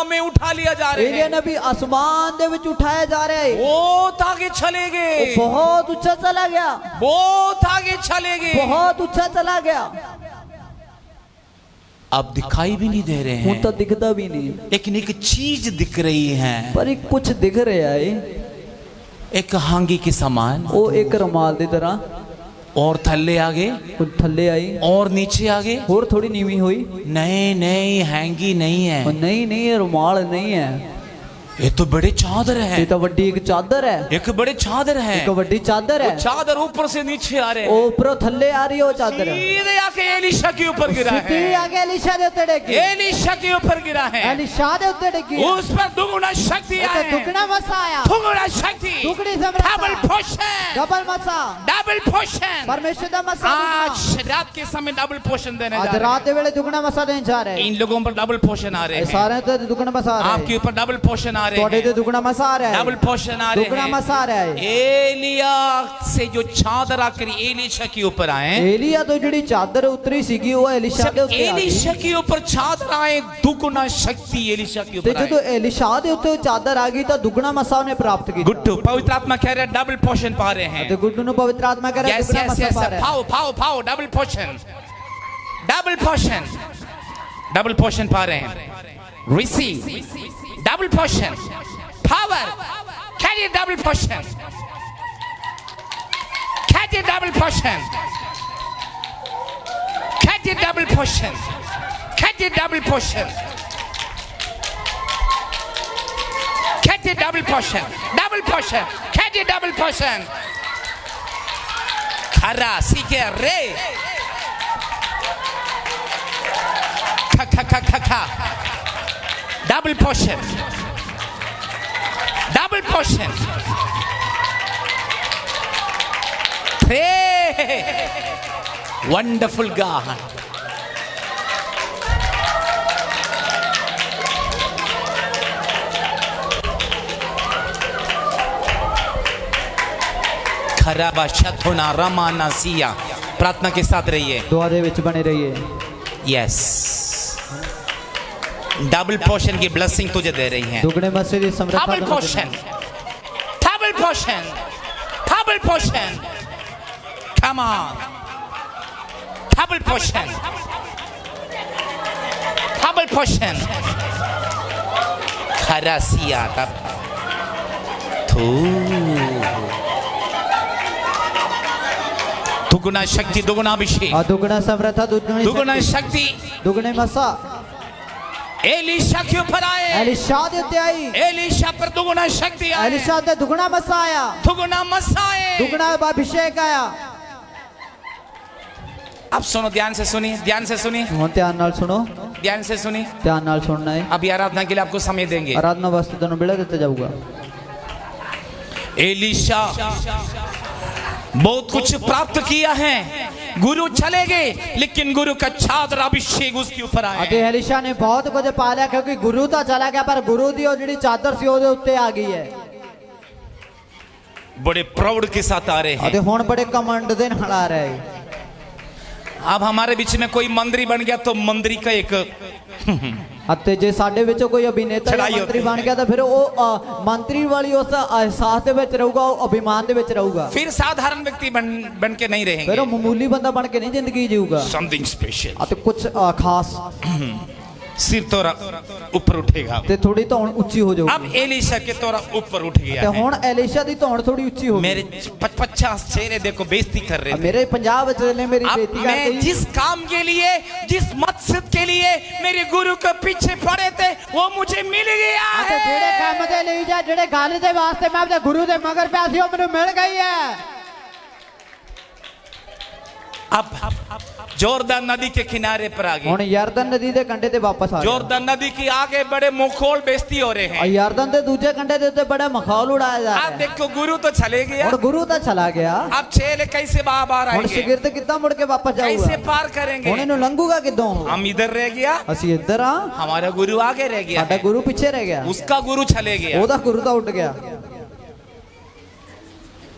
में उठा लिया जा रहे हैं। एलिया नबी आसमान दे विच उठाया जा रहा है। बहुत आगे चले गए, बहुत ऊंचा चला गया, बहुत आगे चले गए, बहुत ऊंचा चला गया। अब दिखाई भी नहीं दे रहे ਹੁਣ ਤਾਂ हैं, ਦਿਖਦਾ ਵੀ ਨਹੀਂ, लेकिन एक चीज दिख रही है, ਪਰ ਇੱਕ ਕੁਝ ਦਿਖ ਰਿਹਾ ਏ, एक हांगी के समान, ਉਹ ਇੱਕ ਰੁਮਾਲ ਦੀ ਤਰ੍ਹਾਂ और थल्ले आगे ਉਹ ਥੱਲੇ ਆਈ, और नीचे आगे। ਹੋਰ ਥੋੜੀ ਨੀਵੀਂ ਹੋਈ। नहीं नहीं, हैंगी नहीं ਉਹ है, ਨਹੀਂ ਨਹੀਂ ਇਹ ਰੁਮਾਲ ਨਹੀਂ ਹੈ, ये तो बड़े चादर है, ਇਹ ਤਾਂ ਵੱਡੀ ਇੱਕ ਚਾਦਰ ਹੈ, एक बड़े चादर है, ਇੱਕ ਵੱਡੀ ਚਾਦਰ वो ਹੈ, चादर ऊपर से नीचे आ रहे ਉਹ हैं, ਉੱਪਰੋਂ ਥੱਲੇ ਆ ਰਹੀ ਹੈ, ਉਹ ਚਾਦਰ सीधे आके एलीशा के ऊपर गिरा ਸਿੱਧੀ है, ਆ ਕੇ ਐਲੀਸ਼ਾ ਦੇ ਉੱਤੇ ਡਿੱਗੀ, एलीशा के ऊपर गिरा है, ਐਲੀਸ਼ਾ ਦੇ ਉੱਤੇ ਡਿੱਗੀ, उस पर दुगुना शक्ति ਉੱਤੇ आए, ਦੁੱਗਣਾ ਮਸਾ ਆਇਆ, दुगुना शक्ति, दुगनी समर्थ, डबल पोषण, ਡਬਲ ਮਸਾ, डबल पोषण। ਪਰਮੇਸ਼ਰ ਦਾ ਮਸਾ आज रात के समय डबल पोषण देने ਅੱਜ जा रहे ਰਾਤ ਦੇ ਵੇਲੇ ਦੁੱਗਣਾ ਮਸਾ ਦੇਣ ਜਾ ਰਹੇ, हैं। इन लोगों पर डबल पोषण आ रहे ਇਹ हैं, ਸਾਰਿਆਂ ਤੇ ਦੁੱਗਣਾ ਮਸਾ ਆ ਰਿਹਾ आपके ਹੈ, ऊपर डबल पोषण आ रहे ਤੁਹਾਡੇ ਤੇ हैं, ਦੁੱਗਣਾ ਮਸਾ ਆ ਰਿਹਾ डबल ਹੈ, पोषण आ रहे दुगना हैं। मसा आ रहा है। एलिया से जो चादर आकर एलीशा के ऊपर आए, ਏਲੀਆ ਤੋਂ ਜਿਹੜੀ ਚਾਦਰ ਉਤਰੀ ਸੀਗੀ ਉਹ ਐਲੀਸ਼ਾ ਦੇ जब ਉੱਤੇ ਆ ਗਈ, एलीशा के ऊपर चादर आए, दुगुना शक्ति एलीशा के ਤੇ ऊपर ਜਦੋਂ आए। ਐਲੀਸ਼ਾ ਦੇ ਉੱਤੇ ਉਹ ਚਾਦਰ ਆ ਗਈ ਤਾਂ ਦੁੱਗਣਾ ਮਸਾ ਉਹਨੇ ਪ੍ਰਾਪਤ ਕੀਤਾ। गुड्डू पवित्र आत्मा कह रहे हैं डबल पोषण पा रहे हैं। ਤੇ ਗੁੱਡੂ ਨੂੰ ਪਵਿੱਤਰ ਆਤਮਾ ਕਹ ਰਿਹਾ यस ਦੁੱਗਣਾ यस ਮਸਾ यस, ਪਾ ਰਿਹਾ ਹੈ। पाओ पाओ पाओ, डबल पोषण, डबल पोषण, डबल पोषण पा रहे हैं। रिसीव डबल पोषण, पावर, कैरी डबल पोषण, कैरी डबल पोषण, कैरी डबल पोषण, कैरी डबल पोषण, कैरी डबल पोषण, डबल पोषण, कैरी डबल पोषण। खरा सीखे रे, खा खा खा खा खा, डबल पोषण, डबल पोषण, वंडरफुल गॉड। खराबा शथुना रमाना सिया, प्रार्थना के साथ रहिए। ਦੁਆ ਦੇ ਵਿੱਚ ਬਣੇ ਰਹੀਏ। यस, डबल पोषण की ब्लेसिंग तुझे दे रही है। ਦੁੱਗਣੇ ਮਸੇ ਦੀ ਸਮਰੱਥਾ डबल ਤੁਹਾਨੂੰ पोषण, डबल पोषण, डबल पोषण, come on, डबल पोषण, डबल पोषण। खरासिया तब थू दुगुना शक्ति, दुगुना अभिषेक, ਆ ਦੁੱਗਣਾ ਸਮਰੱਥਾ, दुगुना शक्ति ਦੁੱਗਣੇ ਮਸਾ एलीशा के ऊपर आए। ਐਲੀਸ਼ਾ ਦੇ ਉੱਤੇ ਆਈ, एलीशा पर दुगुना शक्ति आए, ਐਲੀਸ਼ਾ ਤੇ ਦੁੱਗਣਾ ਮਸਾ ਆਇਆ, दुगुना मसाए। ਦੁੱਗਣਾ ਅਭਿਸ਼ੇਕ ਆਇਆ। अब सुनो, ध्यान से सुनिए, ध्यान से सुनिए, ਹੁਣ ਧਿਆਨ ਨਾਲ ਸੁਣੋ, ध्यान से सुनिए। ਧਿਆਨ ਨਾਲ ਸੁਣਨਾ ਹੈ। अभी आराधना के लिए आपको समय देंगे। ਆਰਾਧਨਾ ਵਾਸਤੇ ਤੁਹਾਨੂੰ ਵੇਲਾ ਦਿੱਤਾ ਜਾਊਗਾ। एलीशा बहुत कुछ प्राप्त किया है, गुरु चले गए, लेकिन गुरु का चादर अभिषेक उसके ऊपर ਅਤੇ आया। ਐਲੀਸ਼ਾ ਨੇ ਬਹੁਤ ਕੁਝ ਪਾ ਲਿਆ ਕਿਉਂਕਿ ਗੁਰੂ ਤਾਂ ਚਲਾ ਗਿਆ ਪਰ ਗੁਰੂ ਦੀ ਉਹ ਜਿਹੜੀ ਚਾਦਰ ਸੀ ਉਹਦੇ ਉੱਤੇ ਆ ਗਈ ਹੈ। बड़े प्राउड के साथ आ रहे ਅਤੇ हैं। ਹੁਣ ਬੜੇ ਕਮੰਡ ਦੇ ਨਾਲ ਆ ਰਿਹਾ ਹੈ। अब हमारे बीच में कोई मंत्री बन गया तो मंत्री का एक ਅਤੇ ਜੇ ਸਾਡੇ ਵਿੱਚੋਂ ਕੋਈ ਅਭਿਨੇਤਾ ਜਾਂ ਚੜਾਈ ਮੰਤਰੀ ਹੋਤੀ ਬਣ ਗਿਆ ਤਾਂ ਫਿਰ ਉਹ ਮੰਤਰੀ ਵਾਲੀ ਉਸ ਅਹਿਸਾਸ ਦੇ ਵਿੱਚ ਰਹੂਗਾ, ਉਹ ਅਭਿਮਾਨ ਦੇ ਵਿੱਚ ਰਹੂਗਾ, फिर साधारण व्यक्ति बन के नहीं ਫਿਰ ਉਹ रहेंगे। ਮਾਮੂਲੀ ਬੰਦਾ ਬਣ ਕੇ ਨਹੀਂ ਜ਼ਿੰਦਗੀ ਜੀਊਗਾ। समथिंग स्पेशल, ਅਤੇ ਕੁਝ ਖਾਸ सिर तोरा ऊपर उठेगा। ਤੇ ਥੋੜੀ ਧੌਣ ਉੱਚੀ ਹੋ अब ਜਾਊਗੀ। एलीशा के तोरा ऊपर उठ गया ਤੇ है। ਹੁਣ ਐਲੀਸ਼ਾ ਦੀ ਧੌਣ ਥੋੜੀ ਉੱਚੀ ਹੋ मेरे ਗਈ। 50 चेहरे देखो बेइज्जती कर रहे थे। ਮੇਰੇ ਪੰਜਾਬ ਵਿੱਚ ਨੇ ਮੇਰੀ अब ਬੇਇੱਜ਼ਤੀ मैं ਕਰਤੀ। जिस काम के लिए, जिस मकसद के लिए मेरे गुरु के पीछे पड़े थे, वो मुझे मिल गया ਅਤੇ ਜਿਹੜੇ है। ਕੰਮ ਦੇ ਲਈ ਜਾਂ ਜਿਹੜੇ ਗੱਲ ਦੇ ਵਾਸਤੇ ਮੈਂ ਆਪਣੇ ਗੁਰੂ ਦੇ ਮਗਰ ਪਿਆ ਸੀ ਉਹ ਮੈਨੂੰ ਮਿਲ ਗਈ ਹੈ। अब जोरदान नदी के किनारे पर आ ਹੁਣ गए। ਯਰਦਨ ਨਦੀ ਦੇ ਕੰਢੇ ਤੇ ਵਾਪਸ ਆ ਗਏ। जोरदान नदी के आगे बड़े मुखोल बेइज्जती हो रहे हैं। ਯਰਦਨ ਦੇ ਦੂਜੇ ਕੰਢੇ ਦੇ ਉੱਤੇ ਬੜਾ ਮਖੌਲ ਉਡਾਇਆ ਜਾ अब ਰਿਹਾ ਹੈ। देखो गुरु तो चले गया, ਹੁਣ ਗੁਰੂ ਤਾਂ ਚਲਾ ਗਿਆ, अब चेले कैसे बाहर ਹੁਣ आएंगे, ਸ਼ਾगिर्द ਕਿੱਦਾਂ ਮੁੜ ਕੇ ਵਾਪਸ कैसे ਜਾਊਗਾ? पार ਹੁਣ करेंगे। ਇਹਨੂੰ ਲੰਘੂਗਾ ਕਿੱਦੋਂ? हम इधर रह गया, ਅਸੀਂ ਇੱਧਰ ਆ, हमारा गुरु आगे रह गया ਸਾਡਾ है, ਗੁਰੂ ਪਿੱਛੇ ਰਹਿ ਗਿਆ, उसका गुरु चले गया। ਉਹਦਾ ਗੁਰੂ ਤਾਂ ਉੱਡ ਗਿਆ।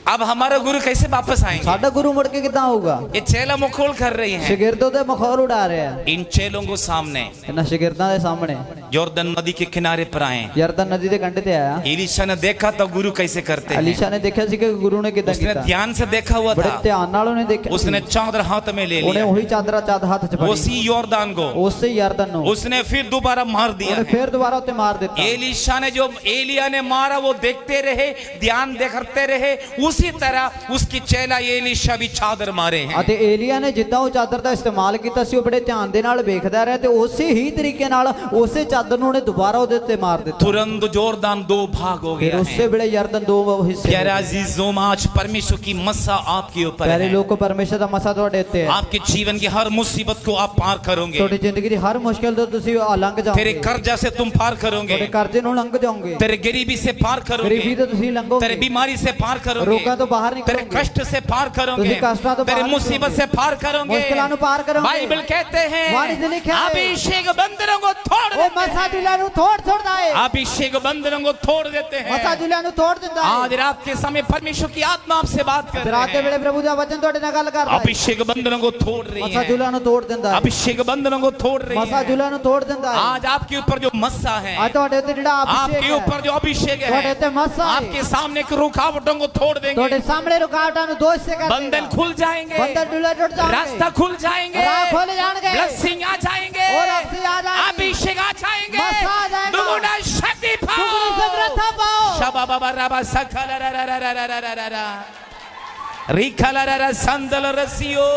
अब हमारा गुरु कैसे वापस आएंगे? साडा गुरु मुड़ के कितना होगा? ये चेला मखौल कर रही हैं। शिगिर्दों दे मखौल उड़ा रहे हैं। इन चेलों को सामने इन्हां शिगिर्दां दे सामने यॉर्दन नदी के किनारे पर आए। यरदन नदी दे कंढे ते आया। एलीशा ने देखा तो गुरु कैसे करते हैं। अलीशा ने देखा सी कि गुरु ने किदां उसने कीता। ध्यान से देखा हुआ बड़े था। ध्यान नाल उन्हें देखा। उसने चादर हाथ में ले उन्हें लिया, वही चादर हाथ च पकड़ी। उसी यॉर्दान को उससे यरदन नो उसने फिर दोबारा मार दिया। उन्हें फिर दोबारा उते मार देता। एलीशा ने जो एलिया ने मारा वो देखते रहे, ध्यान देखते रहे। उसी तरह उसकी चेला एलीशा भी चादर मारे हैं। ਅਤੇ ਏਲੀਆ ਨੇ ਜਿੱਦਾਂ ਉਹ ਚਾਦਰ ਦਾ ਇਸਤੇਮਾਲ ਕੀਤਾ ਸੀ ਉਹ ਬੜੇ ਧਿਆਨ ਦੇ ਨਾਲ ਵੇਖਦਾ ਰਿਹਾ ਤੇ ਉਸੇ ਹੀ ਤਰੀਕੇ ਨਾਲ ਉਸੇ ਚਾਦਰ ਨੂੰ ਉਹਨੇ ਦੁਬਾਰਾ ਉਹਦੇ ਉੱਤੇ ਮਾਰ ਦਿੱਤਾ। तुरंत जोरदान दो भाग हो ਫਿਰ गया ਉਸੇ है। ਵੇਲੇ ਯਰਦਨ ਦੋ ਹਿੱਸੇ प्यारे अजीजों, आज परमेश्वर की मसा आपके ऊपर ਪਿਆਰੇ है। ਲੋਕੋ ਪਰਮੇਸ਼ਰ ਦਾ ਮਸਾ ਤੁਹਾਡੇ ਉੱਤੇ ਹੈ। आपके जीवन की हर मुसीबत को आप पार करोगे। ਤੁਹਾਡੀ ਜ਼ਿੰਦਗੀ ਦੀ ਹਰ ਮੁਸ਼ਕਲ ਤੋਂ ਤੁਸੀਂ ਲੰਘ तेरे ਜਾਓਗੇ। कर्जा से तुम पार करोगे। ਤੁਹਾਡੇ ਕਰਜ਼ੇ ਨੂੰ ਲੰਘ ਜਾਓਗੇ। तेरे गरीबी से पार ਗਰੀਬੀ करोगे। ਤੋਂ ਤੁਸੀਂ तेरे ਲੰਘੋਗੇ। बीमारी से पार करोगे। ਰੋਗਾਂ ਤੋਂ ਬਾਹਰ तेरे ਨਿਕਲੋਗੇ। कष्ट से पार करोगे। ਤੁਸੀਂ ਕਸ਼ਟਾਂ ਤੋਂ तेरे ਬਾਹਰ मुसीबत से पार करोगे। ਮੁਸ਼ਕਲਾਂ ਨੂੰ ਪਾਰ ਕਰੋਗੇ। बाइबल कहते हैं वाणी से लिखा है। अभिषेक बंधनों को तोड़ ਉਹ देते ਮਸਾ हैं। ਜੁਲਿਆਂ ਨੂੰ ਛੋੜਦਾ ਹੈ। अभिषेक बंधनों को तोड़ देते हैं। ਮਸਾ ਜੁਲਿਆਂ ਨੂੰ ਤੋੜ ਦਿੰਦਾ ਹੈ। आज रात के समय परमेश्वर की आत्मा आपसे बात कर ਰਾਤ ਦੇ रही ਵੇਲੇ है। ਪ੍ਰਭੂ ਦਾ ਵਚਨ ਤੁਹਾਡੇ ਨਾਲ ਗੱਲ ਕਰਦਾ ਹੈ। अभिषेक बंधनों को तोड़ रही ਮਸਾ है। ਜੁਲਿਆਂ ਨੂੰ ਤੋੜ ਦਿੰਦਾ ਹੈ। अभिषेक बंधनों को तोड़ रही ਮਸਾ है। ਜੁਲਿਆਂ ਨੂੰ ਤੋੜ ਦਿੰਦਾ ਹੈ। आज आपके ऊपर जो मस्सा है, ਅੱਜ ਤੁਹਾਡੇ ਉੱਤੇ ਜਿਹੜਾ ਅਭਿਸ਼ੇਕ आपके ਹੈ ऊपर जो अभिषेक ਤੁਹਾਡੇ है, ਉੱਤੇ ਮਸਾ ਹੈ। आपके सामने की रुकावटों को तोड़ देंगे। ਤੁਹਾਡੇ ਸਾਹਮਣੇ ਰੁਕਾਵਟਾਂ ਨੂੰ ਦੋਸ਼ ਸੇ ਕਰ बंधन देगा। खुल जाएंगे। बंधन ढीले टूट जाएंगे। रास्ता खुल जाएंगे। राह खुल जाएंगे। ब्लेसिंग आ जाएंगे। और आपसे आ जाएंगे। अभिषेक आ जाएंगे। मसा आ जाएगा। दुगुना शक्ति पाओ। दुगुनी समृद्धि पाओ। शबा बाबा रबा सकला रा रा रा रा रा रा रा रा रा रिखला रा रा संदल रसियो।